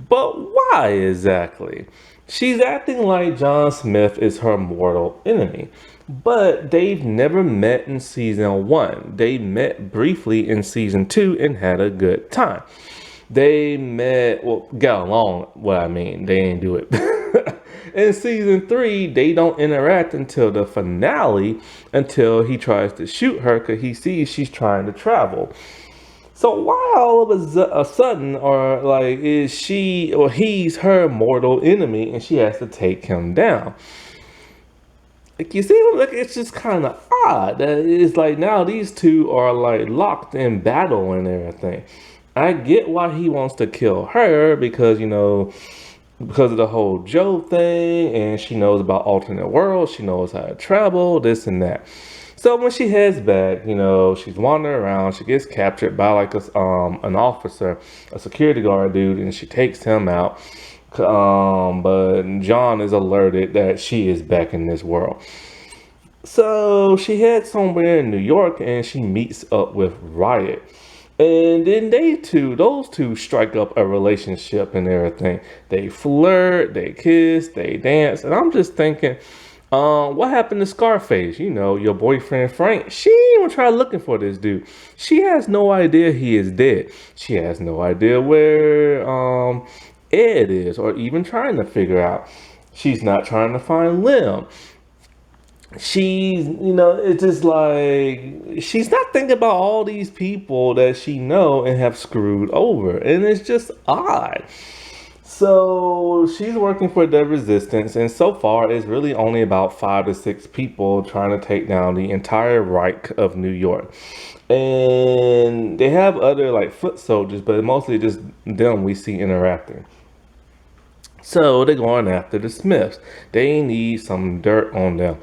But why exactly? She's acting like John Smith is her mortal enemy. But they've never met in season 1. They met briefly in season 2 and had a good time. They met, got along, they didn't do it. In season 3, they don't interact until the finale, until he tries to shoot her because he sees she's trying to travel. So why all of a sudden is she or he's her mortal enemy and she has to take him down? Like, you see, it's just kind of odd. It's like now these two are like locked in battle and everything. I get why he wants to kill her because, because of the whole Joe thing, and she knows about alternate worlds, she knows how to travel, this and that. So when she heads back, she's wandering around, she gets captured by like an officer, a security guard dude, and she takes him out. But John is alerted that she is back in this world. So she heads somewhere in New York and she meets up with Riot. And then those two strike up a relationship and everything. They flirt, they kiss, they dance. And I'm just thinking, what happened to Scarface? You know, your boyfriend Frank. She ain't even try looking for this dude. She has no idea he is dead. She has no idea where Ed is, or even trying to figure out. She's not trying to find Lim. It's just like she's not thinking about all these people that she know and have screwed over, and it's just odd. So she's working for the resistance, and so far it's really only about 5 to 6 people trying to take down the entire Reich of New York. And they have other like foot soldiers, but mostly just them we see interacting. So they're going after the Smiths. They need some dirt on them.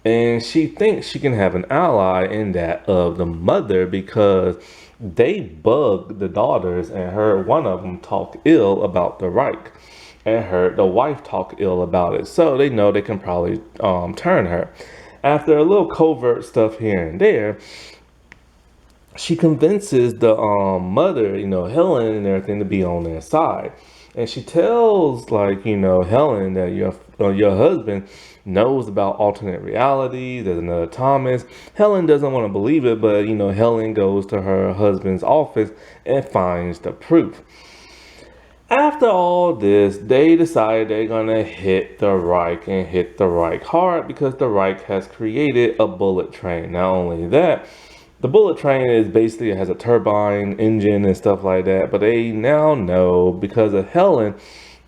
And she thinks she can have an ally in that of the mother because they bugged the daughters and heard one of them talk ill about the Reich and heard the wife talk ill about it. So they know they can probably turn her. After a little covert stuff here and there, she convinces the mother, Helen and everything to be on their side. And she tells Helen that your husband knows about alternate realities. There's another Thomas. Helen doesn't want to believe it, but Helen goes to her husband's office and finds the proof. After all this, they decide they're gonna hit the Reich and hit the Reich hard because the Reich has created a bullet train. Not only that, the bullet train is basically, it has a turbine engine and stuff like that, but they now know because of Helen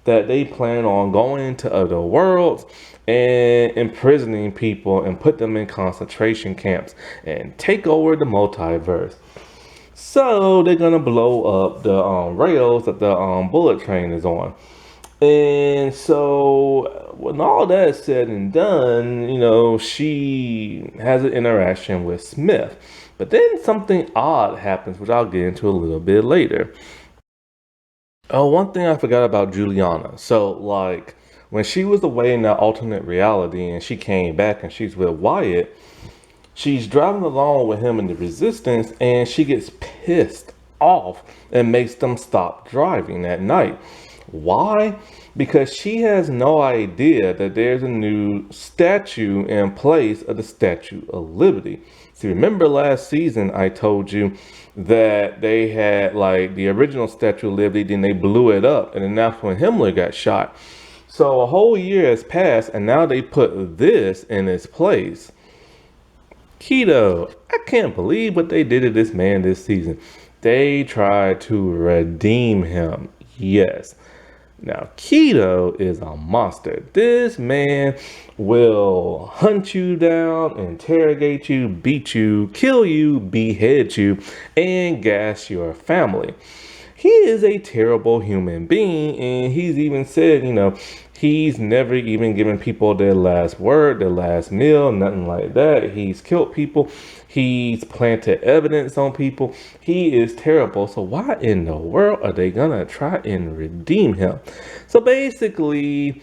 that they plan on going into other worlds and imprisoning people and put them in concentration camps and take over the multiverse. So they're gonna blow up the rails that the bullet train is on. And so when all that is said and done, she has an interaction with Smith. But then something odd happens, which I'll get into a little bit later. Oh, one thing I forgot about Juliana. So, like, when she was away in that alternate reality and she came back and she's with Wyatt, she's driving along with him in the resistance and she gets pissed off and makes them stop driving at night. Why? Because she has no idea that there's a new statue in place of the Statue of Liberty. See, remember last season I told you that they had like the original Statue of Liberty, then they blew it up, and then that's when Himmler got shot. So a whole year has passed, and now they put this in its place. Keto, I can't believe what they did to this man this season. They tried to redeem him. Yes. Now, Keto is a monster. This man will hunt you down, interrogate you, beat you, kill you, behead you, and gas your family. He is a terrible human being, and he's even said, he's never even given people their last word, their last meal, nothing like that. He's killed people. He's planted evidence on people. He is terrible. So why in the world are they gonna try and redeem him? So basically,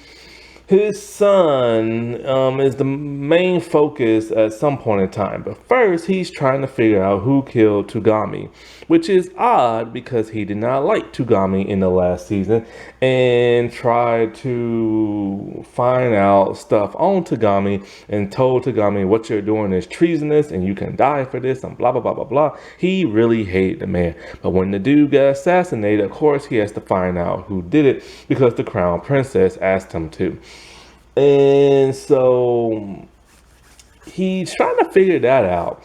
his son is the main focus at some point in time. But first, he's trying to figure out who killed Tugami, which is odd because he did not like Tugami in the last season and tried to find out stuff on Tugami and told Tugami, what you're doing is treasonous and you can die for this and blah, blah, blah, blah, blah. He really hated the man. But when the dude got assassinated, of course, he has to find out who did it because the crown princess asked him to. And so he's trying to figure that out.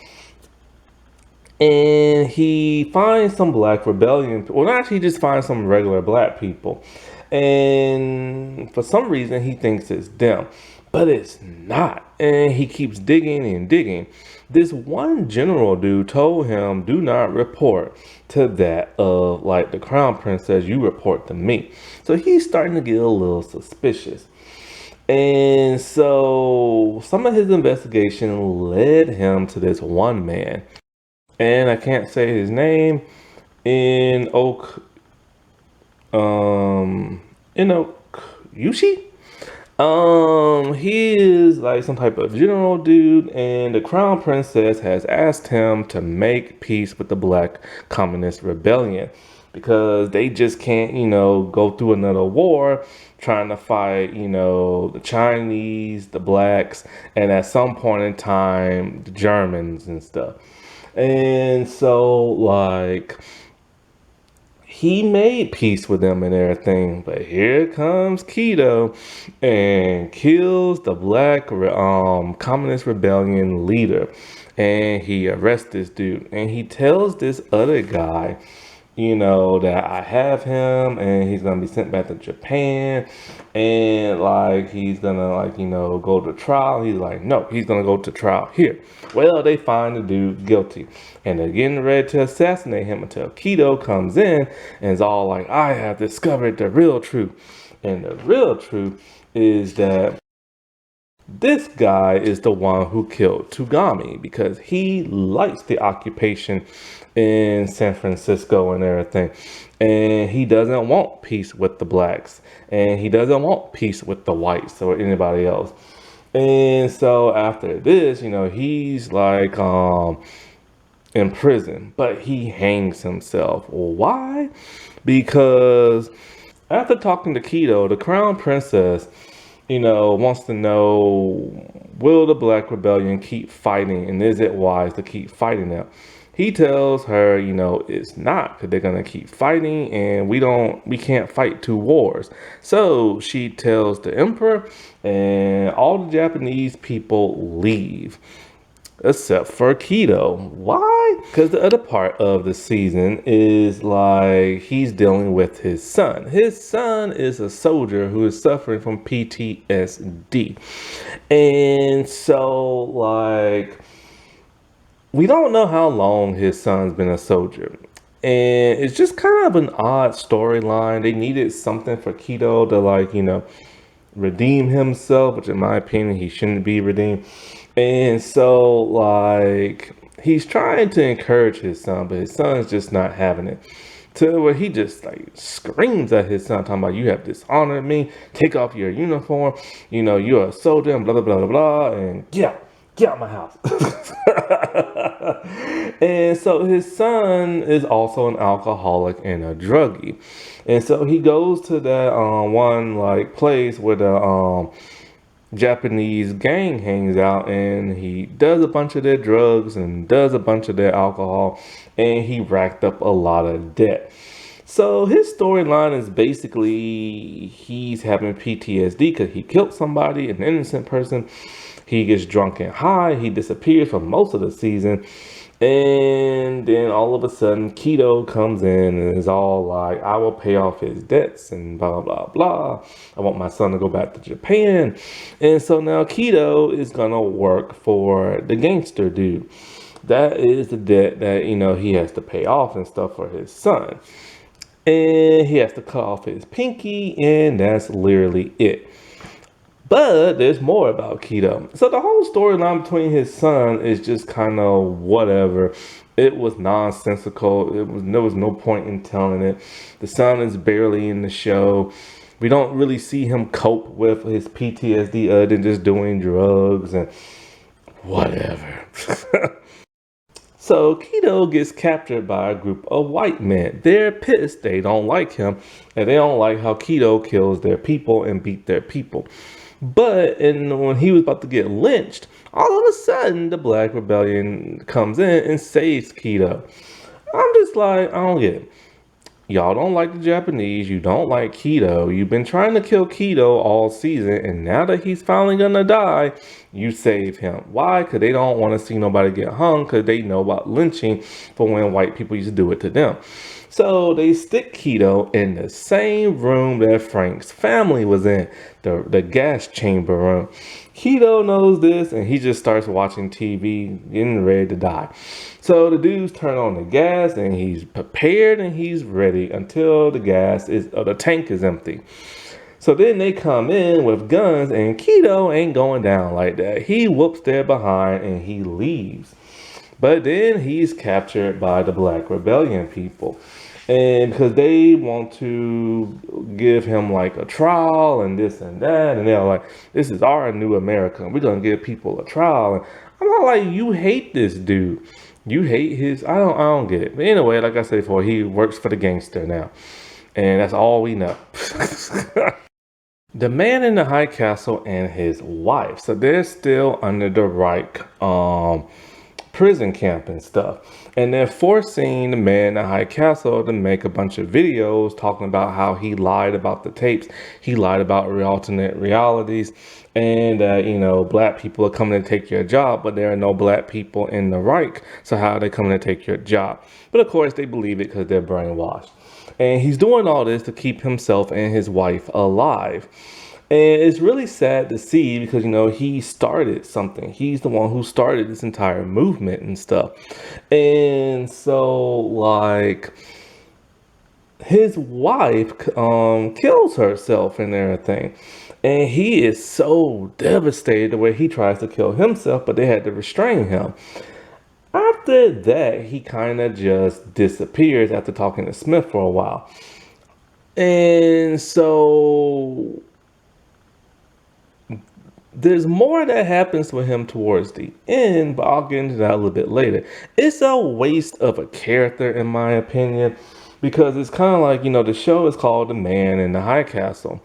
And he finds some black rebellion. Well, actually, he just finds some regular black people. And for some reason, he thinks it's them. But it's not. And he keeps digging and digging. This one general dude told him, do not report to that of like the crown princess. You report to me. So he's starting to get a little suspicious. And so some of his investigation led him to this one man. And I can't say his name. In Oak Yushi. He is like some type of general dude, and the crown princess has asked him to make peace with the Black Communist Rebellion because they just can't, go through another war trying to fight, the Chinese, the blacks, and at some point in time, the Germans and stuff. And so, like, he made peace with them and everything, but here comes Keto and kills the Black Communist Rebellion leader, and he arrests this dude, and he tells this other guy, that I have him and he's gonna be sent back to Japan, and like he's gonna go to trial. He's like, no, he's gonna go to trial here. Well, they find the dude guilty and they're getting ready to assassinate him until Keto comes in and is all like, I have discovered the real truth. And the real truth is that this guy is the one who killed Tugami because he likes the occupation in San Francisco and everything. And he doesn't want peace with the blacks. And he doesn't want peace with the whites or anybody else. And so after this, he's like in prison, but he hangs himself. Why? Because after talking to Keto, the crown princess wants to know, will the Black Rebellion keep fighting, and is it wise to keep fighting them? He tells her, it's not, because they're going to keep fighting, and we can't fight two wars. So she tells the emperor, and all the Japanese people leave. Except for Keto. Why? Because the other part of the season is like he's dealing with his son. His son is a soldier who is suffering from PTSD. And so, like, we don't know how long his son's been a soldier. And it's just kind of an odd storyline. They needed something for Keto to, redeem himself, which in my opinion, he shouldn't be redeemed. And so, like, he's trying to encourage his son, but his son's just not having it. To where he just, like, screams at his son, talking about, you have dishonored me, take off your uniform, you're a soldier, and blah, blah, blah, blah, blah, and get out my house. And so his son is also an alcoholic and a druggie. And so he goes to that one, like, place where the Japanese gang hangs out, and he does a bunch of their drugs and does a bunch of their alcohol, and he racked up a lot of debt. So his storyline is basically he's having PTSD because he killed somebody, an innocent person. He gets drunk and high. He disappears for most of the season. And then all of a sudden, Keto comes in and is all like, I will pay off his debts and blah, blah, blah. I want my son to go back to Japan. And so now Keto is going to work for the gangster dude. That is the debt that, he has to pay off and stuff for his son. And he has to cut off his pinky, and that's literally it. But there's more about Keto. So the whole storyline between his son is just kind of whatever. It was nonsensical. There was no point in telling it. The son is barely in the show. We don't really see him cope with his PTSD other than just doing drugs and whatever. So Keto gets captured by a group of white men. They're pissed. They don't like him. And they don't like how Keto kills their people and beat their people. But when he was about to get lynched, all of a sudden the Black Rebellion comes in and saves Keto. I'm just like, I don't get it. Y'all don't like the Japanese. You don't like Keto. You've been trying to kill Keto all season, and now that he's finally gonna die, you save him. Why? Because they don't want to see nobody get hung, because they know about lynching for when white people used to do it to them. So they stick Keto in the same room that Frank's family was in, the gas chamber room. Keto knows this, and he just starts watching TV, getting ready to die. So the dudes turn on the gas, and he's prepared and he's ready until the tank is empty. So then they come in with guns, and Keto ain't going down like that. He whoops their behind and he leaves. But then he's captured by the Black Rebellion people. And because they want to give him like a trial and this and that, and they're like, this is our new America. We're gonna give people a trial. And I'm not like, you hate this dude. You hate his I don't get it. But anyway, like I said before, he works for the gangster now. And that's all we know. The man in the high castle and his wife. So they're still under the Reich prison camp and stuff. And they're forcing the man in the high castle to make a bunch of videos talking about how he lied about the tapes. He lied about alternate realities. And black people are coming to take your job, but there are no black people in the Reich. So how are they coming to take your job? But of course they believe it because they're brainwashed. And he's doing all this to keep himself and his wife alive. And it's really sad to see because, he started something. He's the one who started this entire movement and stuff. And so, like, his wife kills herself and everything. And he is so devastated the way he tries to kill himself, but they had to restrain him. After that, he kind of just disappears after talking to Smith for a while. And so there's more that happens with him towards the end, but I'll get into that a little bit later. It's a waste of a character, in my opinion, because it's kind of like, the show is called The Man in the High Castle.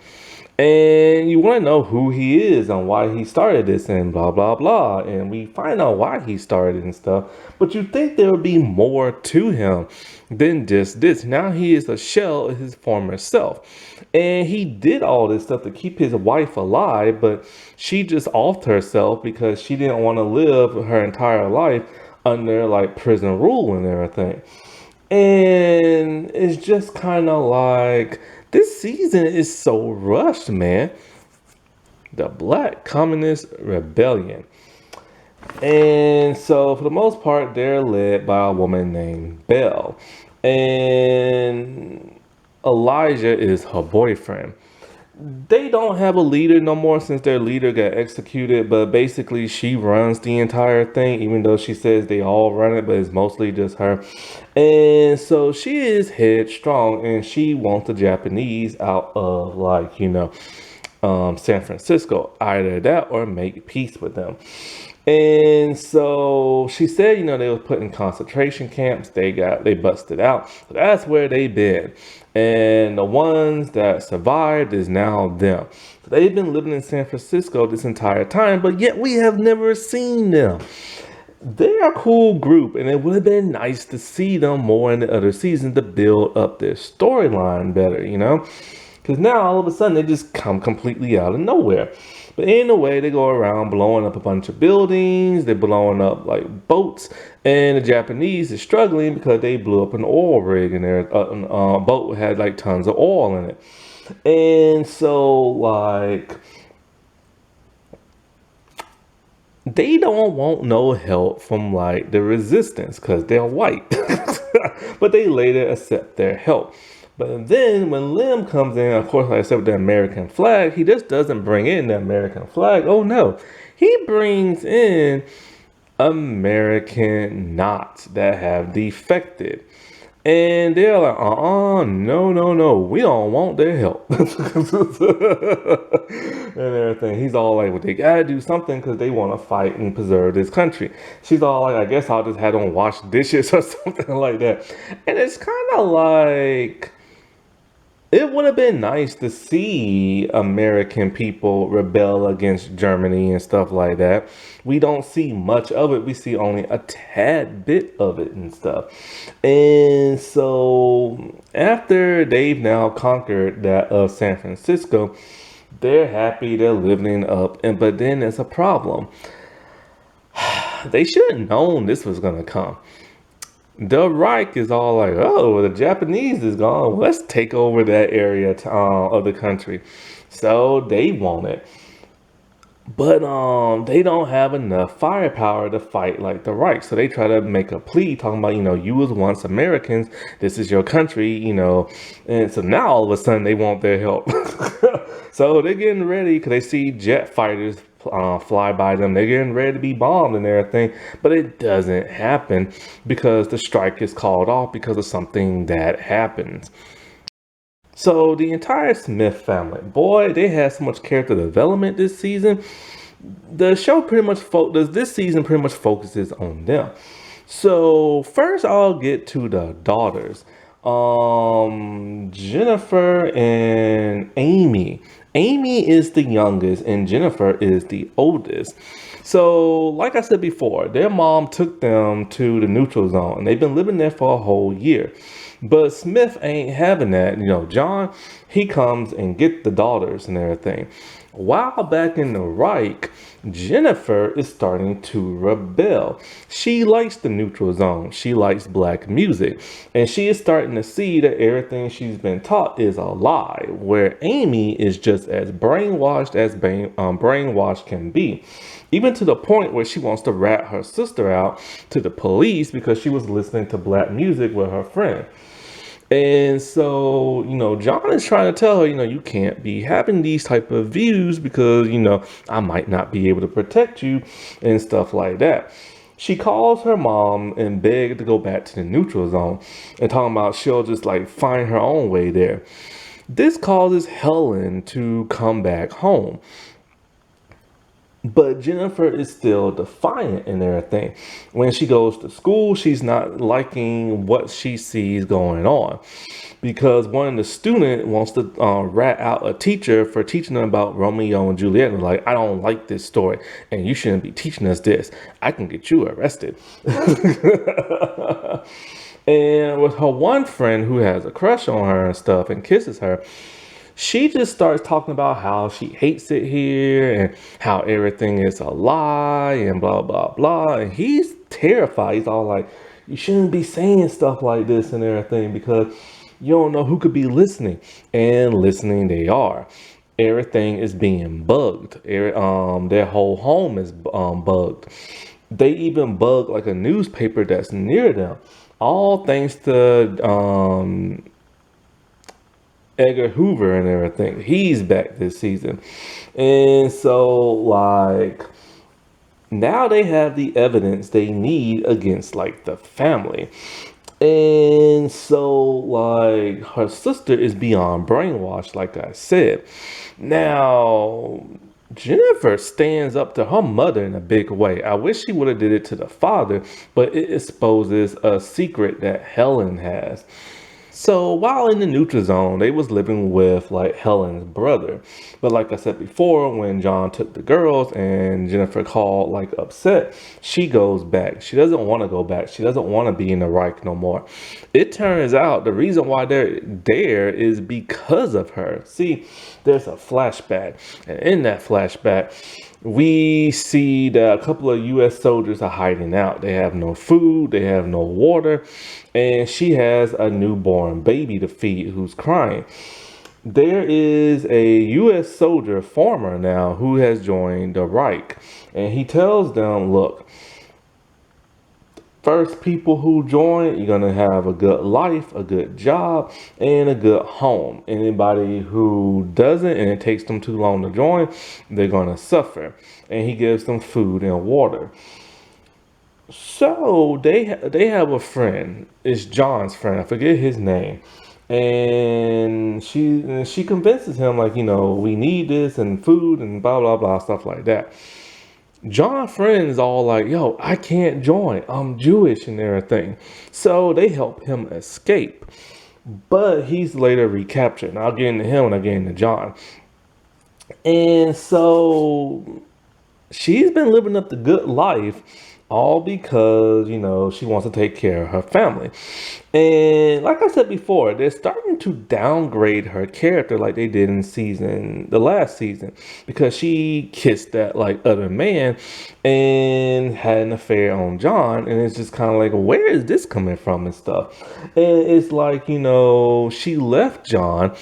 And you want to know who he is and why he started this and blah, blah, blah. And we find out why he started and stuff. But you think there would be more to him than just this. Now he is a shell of his former self. And he did all this stuff to keep his wife alive. But she just offed herself because she didn't want to live her entire life under like prison rule and everything. And it's just kind of like, this season is so rushed, man. The Black Communist Rebellion. And so for the most part, they're led by a woman named Belle. And Elijah is her boyfriend. They don't have a leader no more since their leader got executed, but basically she runs the entire thing, even though she says they all run it, but it's mostly just her. And so she is headstrong and she wants the Japanese out of San Francisco, either that or make peace with them. And so she said, they were put in concentration camps. They busted out. So that's where they've been. And the ones that survived is now them. So they've been living in San Francisco this entire time, but yet we have never seen them. They're a cool group, and it would have been nice to see them more in the other seasons to build up their storyline better, Because now all of a sudden they just come completely out of nowhere. But anyway, they go around blowing up a bunch of buildings. They're blowing up like boats. And the Japanese is struggling because they blew up an oil rig and their boat had like tons of oil in it. And so they don't want no help from like the resistance because they're white. But they later accept their help. But then when Lim comes in, of course, like I said, with the American flag, he just doesn't bring in the American flag. Oh, no. He brings in American knots that have defected. And they're like, no, we don't want their help. And everything. He's all like, well, they gotta do something because they want to fight and preserve this country. She's all like, I guess I'll just have them wash dishes or something like that. And it's kind of like, it would have been nice to see American people rebel against Germany and stuff like that. We don't see much of it. We see only a tad bit of it and stuff. And so after they've now conquered that of San Francisco, they're happy, they're living up. But then there's a problem. They should have known this was going to come. The Reich is all like, oh, the Japanese is gone. Let's take over that area of the country. So they want it. But they don't have enough firepower to fight like the Reich. So they try to make a plea talking about, you was once Americans. This is your country, And so now all of a sudden they want their help. So they're getting ready because they see jet fighters fly by them. They're getting ready to be bombed and everything, but it doesn't happen because the strike is called off because of something that happens. So the entire Smith family, boy, they had so much character development this season. The show pretty much this season pretty much focuses on them. So first I'll get to the daughters. Jennifer and Amy. Amy is the youngest and Jennifer is the oldest. So, like I said before, their mom took them to the neutral zone and they've been living there for a whole year. But Smith ain't having that. John, he comes and get the daughters and everything. While back in the Reich, Jennifer is starting to rebel. She likes the neutral zone. She likes black music. And she is starting to see that everything she's been taught is a lie, where Amy is just as brainwashed as brainwashed can be. Even to the point where she wants to rat her sister out to the police because she was listening to black music with her friend. And so, John is trying to tell her, you can't be having these type of views because, I might not be able to protect you and stuff like that. She calls her mom and begs to go back to the neutral zone and talking about she'll just like find her own way there. This causes Helen to come back home. But Jennifer is still defiant and everything. When she goes to school, she's not liking what she sees going on because one of the students wants to rat out a teacher for teaching them about Romeo and Juliet. And like, I don't like this story and you shouldn't be teaching us this. I can get you arrested. And with her one friend who has a crush on her and stuff and kisses her, she just starts talking about how she hates it here and how everything is a lie and blah, blah, blah. And he's terrified. He's all like, you shouldn't be saying stuff like this and everything because you don't know who could be listening. And listening they are. Everything is being bugged. Their whole home is bugged. They even bug like a newspaper that's near them. All thanks to Edgar Hoover and everything. He's back this season. And so like now they have the evidence they need against like the family. And so like her sister is beyond brainwashed, like I said. Now Jennifer stands up to her mother in a big way. I wish she would have did it to the father, but it exposes a secret that Helen has. So while in the neutral zone, they was living with like Helen's brother. But like I said before, when John took the girls and Jennifer called like upset, she goes back. She doesn't want to go back. She doesn't want to be in the Reich no more. It turns out the reason why they're there is because of her. See, there's a flashback. And in that flashback, we see that a couple of U.S. soldiers are hiding out. They have no food, they have no water, and she has a newborn baby to feed who's crying. There is a U.S. soldier, former now, who has joined the Reich, and he tells them, look, first people who join, you're going to have a good life, a good job, and a good home. Anybody who doesn't and it takes them too long to join, they're going to suffer. And he gives them food and water. So they have a friend. It's John's friend. I forget his name. And she convinces him like, we need this and food and blah, blah, blah, stuff like that. John's friend is all like, yo, I can't join. I'm Jewish and everything. So they help him escape. But he's later recaptured. And I'll get into him when I get into John. And so she's been living up the good life all because, she wants to take care of her family. And like I said before, they're starting to downgrade her character like they did in the last season, because she kissed that like other man and had an affair on John. And it's just kind of like, where is this coming from and stuff? And it's like, she left John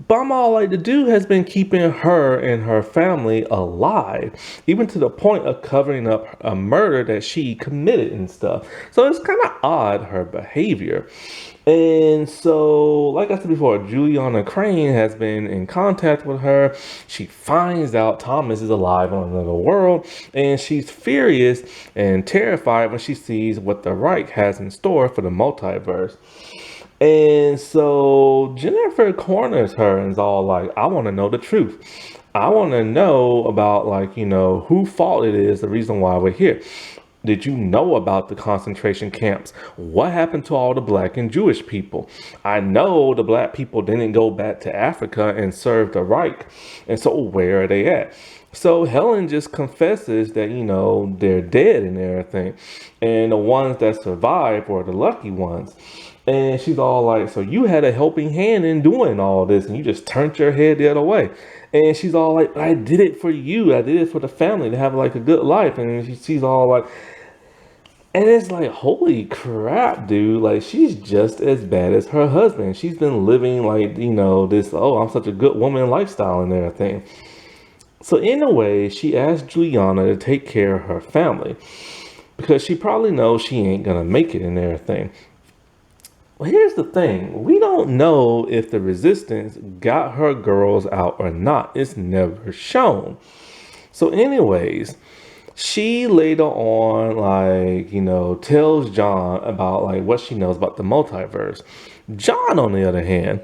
But I'm all like, the dude has been keeping her and her family alive, even to the point of covering up a murder that she committed and stuff. So it's kind of odd, her behavior. And so, like I said before, Juliana Crane has been in contact with her. She finds out Thomas is alive on another world, and she's furious and terrified when she sees what the Reich has in store for the multiverse. And so Jennifer corners her and is all like, I want to know the truth. I want to know about, like, who fault it is, the reason why we're here. Did you know about the concentration camps? What happened to all the black and Jewish people? I know the black people didn't go back to Africa and serve the Reich. And so where are they at? So Helen just confesses that, they're dead and everything. And the ones that survived were the lucky ones. And she's all like, so you had a helping hand in doing all this and you just turned your head the other way. And she's all like, I did it for you. I did it for the family to have like a good life. And she's all like, and it's like, holy crap, dude. Like, she's just as bad as her husband. She's been living like, this, oh, I'm such a good woman lifestyle and everything. So in a way, she asked Juliana to take care of her family because she probably knows she ain't gonna make it and everything. Well, here's the thing. We don't know if the resistance got her girls out or not. It's never shown. So anyways, she later on, tells John about, what she knows about the multiverse. John, on the other hand,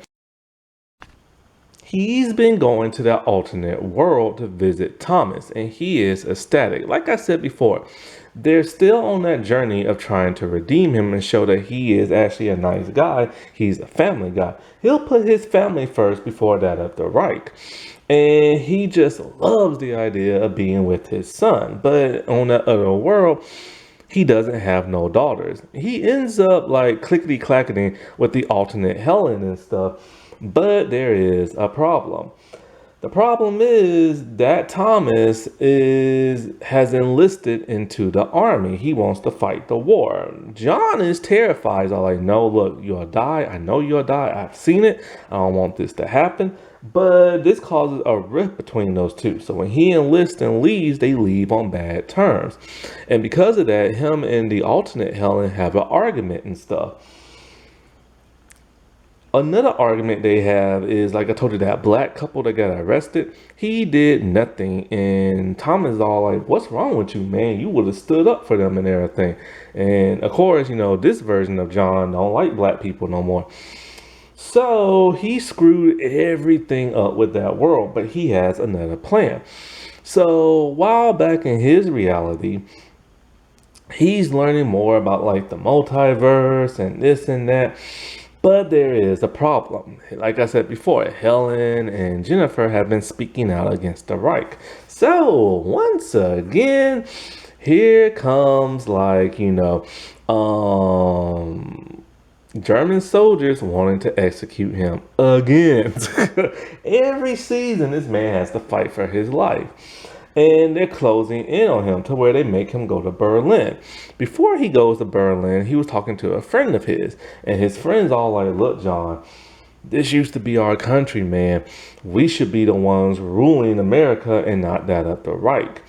he's been going to that alternate world to visit Thomas, and he is ecstatic. Like I said before, they're still on that journey of trying to redeem him and show that he is actually a nice guy. He's a family guy. He'll put his family first before that of the Reich. And he just loves the idea of being with his son. But on that other world, he doesn't have no daughters. He ends up clickety-clacketing with the alternate Helen and stuff. But there is a problem. The problem is that Thomas has enlisted into the army. He wants to fight the war. John is terrified. He's all like, no, look, you'll die. I know you'll die. I've seen it. I don't want this to happen. But this causes a rift between those two. So when he enlists and leaves, they leave on bad terms. And because of that, him and the alternate Helen have an argument and stuff. Another argument they have is, like I told you, that black couple that got arrested. He did nothing. And Thomas is all like, what's wrong with you, man? You would have stood up for them and everything. And of course, this version of John don't like black people no more. So he screwed everything up with that world, but he has another plan. So while back in his reality, he's learning more about the multiverse and this and that. But there is a problem. Like I said before, Helen and Jennifer have been speaking out against the Reich. So once again, here comes German soldiers wanting to execute him again. Every season, this man has to fight for his life. And they're closing in on him to where they make him go to Berlin. Before he goes to Berlin, he was talking to a friend of his. And his friend's all like, look, John, this used to be our country, man. We should be the ones ruling America and not that of the Reich.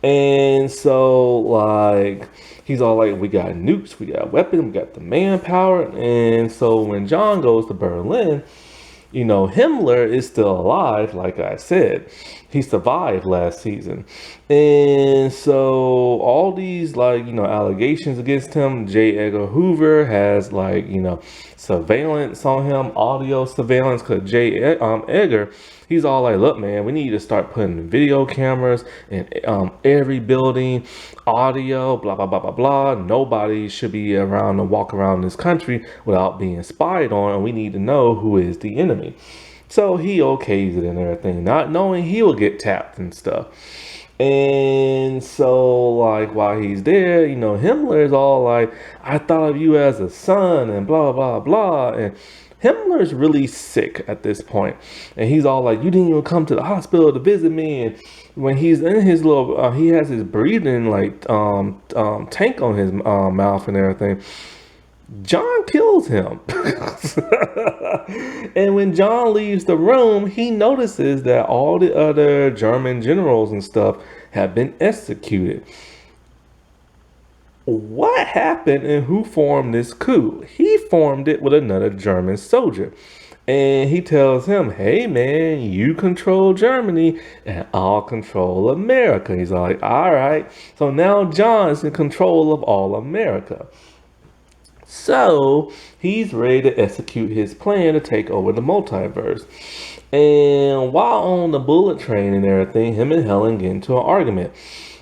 And so, he's all like, we got nukes, we got weapons, we got the manpower. And so when John goes to Berlin, Himmler is still alive, like I said. He survived last season. And so all these, allegations against him, J. Edgar Hoover has, surveillance on him, audio surveillance, because J. Edgar, he's all like, look, man, we need to start putting video cameras in every building, audio, blah, blah, blah, blah, blah. Nobody should be around and walk around this country without being spied on, and we need to know who is the enemy. So he okays it and everything, not knowing he will get tapped and stuff. And so, while he's there, Himmler is all like, I thought of you as a son and blah, blah, blah. And Himmler's really sick at this point. And he's all like, you didn't even come to the hospital to visit me. And when he's in his little, he has his breathing, tank on his mouth and everything. John kills him. And when John leaves the room, he notices that all the other German generals and stuff have been executed. What happened and who formed this coup? He formed it with another German soldier. And he tells him, hey man, you control Germany and I'll control America. He's like, all right. So now John's in control of all America. So he's ready to execute his plan to take over the multiverse. And while on the bullet train and everything, him and Helen get into an argument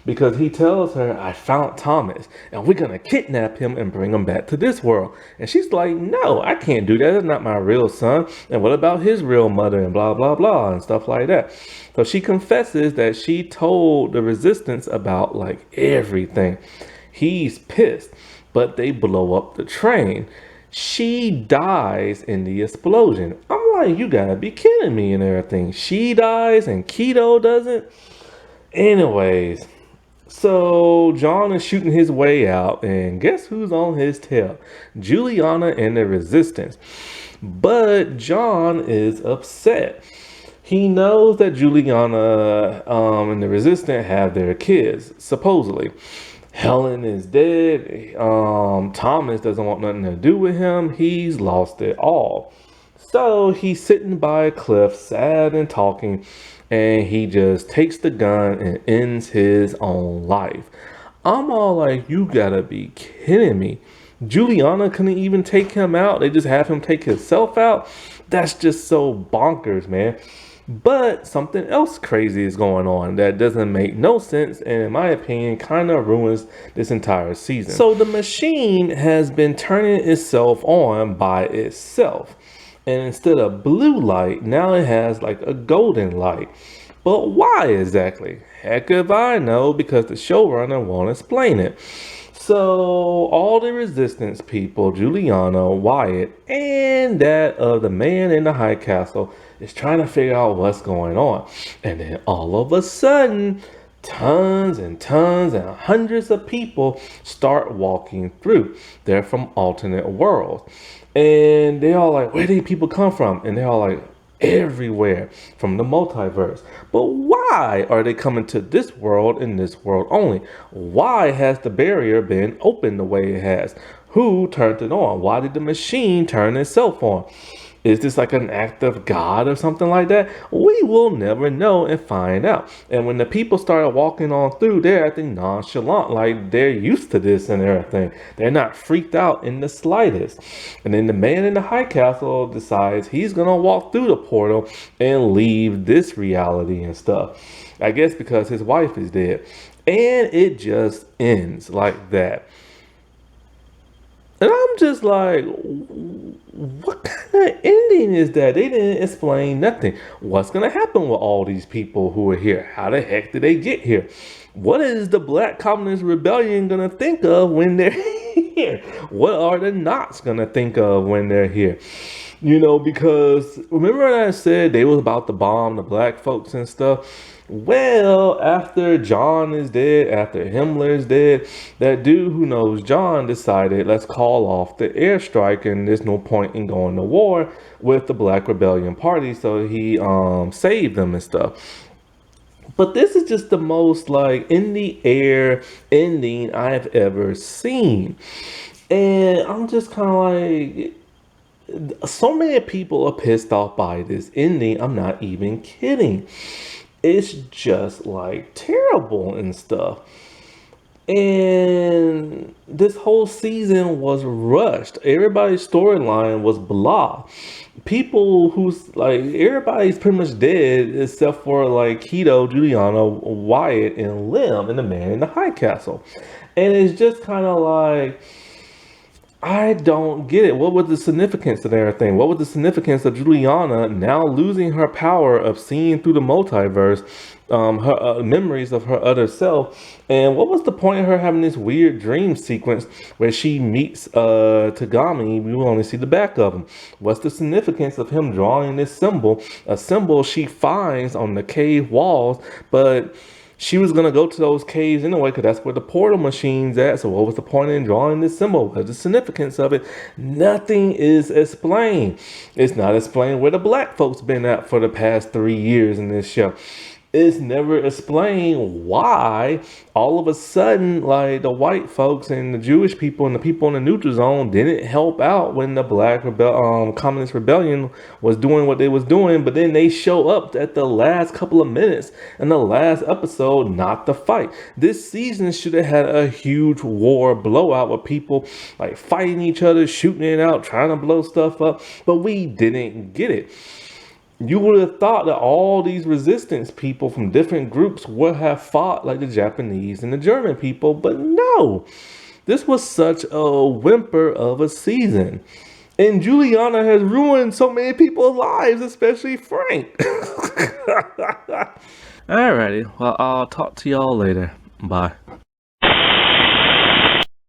because he tells her, I found Thomas and we're going to kidnap him and bring him back to this world. And she's like, no, I can't do that. That's not my real son. And what about his real mother and blah, blah, blah and stuff like that. So she confesses that she told the resistance about like everything. He's pissed, but they blow up the train. She dies in the explosion. I'm like, you gotta be kidding me and everything. She dies and Keto doesn't. Anyways, so John is shooting his way out, and guess who's on his tail? Juliana and the resistance. But John is upset. He knows that Juliana and the resistance have their kids, supposedly. Helen is dead. Thomas doesn't want nothing to do with him. He's lost it all. So he's sitting by a cliff, sad and talking, and he just takes the gun and ends his own life. I'm all like, you gotta be kidding me. Juliana couldn't even take him out. They just have him take himself out. That's just so bonkers, man. But something else crazy is going on that doesn't make no sense and in my opinion kind of ruins this entire season. So the machine has been turning itself on by itself. And instead of blue light, now it has like a golden light. But why exactly? Heck if I know, because the showrunner won't explain it. So all the resistance people, Juliana, Wyatt, and that of the man in the high castle is trying to figure out what's going on. And then all of a sudden, tons and tons and hundreds of people start walking through. They're from alternate worlds. And they're all like, where do people come from? And they're all like, everywhere from the multiverse. But why are they coming to this world and this world only? Why has the barrier been open the way it has? Who turned it on? Why did the machine turn itself on? Is this like an act of God or something like that? We will never know and find out. And when the people started walking on through, they're acting nonchalant, like they're used to this and everything. They're not freaked out in the slightest. And then the man in the high castle decides he's gonna walk through the portal and leave this reality and stuff. I guess because his wife is dead. And it just ends like that. And I'm just like, what kind of ending is that? They didn't explain nothing. What's going to happen with all these people who are here? How the heck did they get here? What is the Black Communist Rebellion going to think of when they're here? What are the Knots going to think of when they're here? You know, because remember when I said they was about to bomb the black folks and stuff? Well, after John is dead, after Himmler is dead, that dude who knows John decided, let's call off the airstrike and there's no point in going to war with the Black Rebellion Party. So he saved them and stuff. But this is just the most like in the air ending I've ever seen. And I'm just kind of like, so many people are pissed off by this ending. I'm not even kidding. It's just like terrible and stuff. And this whole season was rushed. Everybody's storyline was blah. People who's like, everybody's pretty much dead except for like Keto, Juliana, Wyatt, and Lim, and the man in the high castle. And it's just kind of like, I don't get it. What was the significance of everything? What was the significance of Juliana now losing her power of seeing through the multiverse, her memories of her other self? And what was the point of her having this weird dream sequence where she meets Tagami? We will only see the back of him. What's the significance of him drawing this symbol? A symbol she finds on the cave walls, but She was gonna go to those caves anyway, because that's where the portal machine's at. So what was the point in drawing this symbol? What's the significance of it? Nothing is explained. It's not explained where the black folks been at for the past 3 years in this show. It's never explained why all of a sudden, like, the white folks and the Jewish people and the people in the neutral zone didn't help out when the black communist rebellion was doing what they was doing, but then they show up at the last couple of minutes in the last episode not to fight. This season should have had a huge war blowout with people like fighting each other, shooting it out, trying to blow stuff up, but we didn't get it. You would have thought that all these resistance people from different groups would have fought like the Japanese and the German people, but no. This was such a whimper of a season. And Juliana has ruined so many people's lives, especially Frank. Alrighty, well, I'll talk to y'all later. Bye.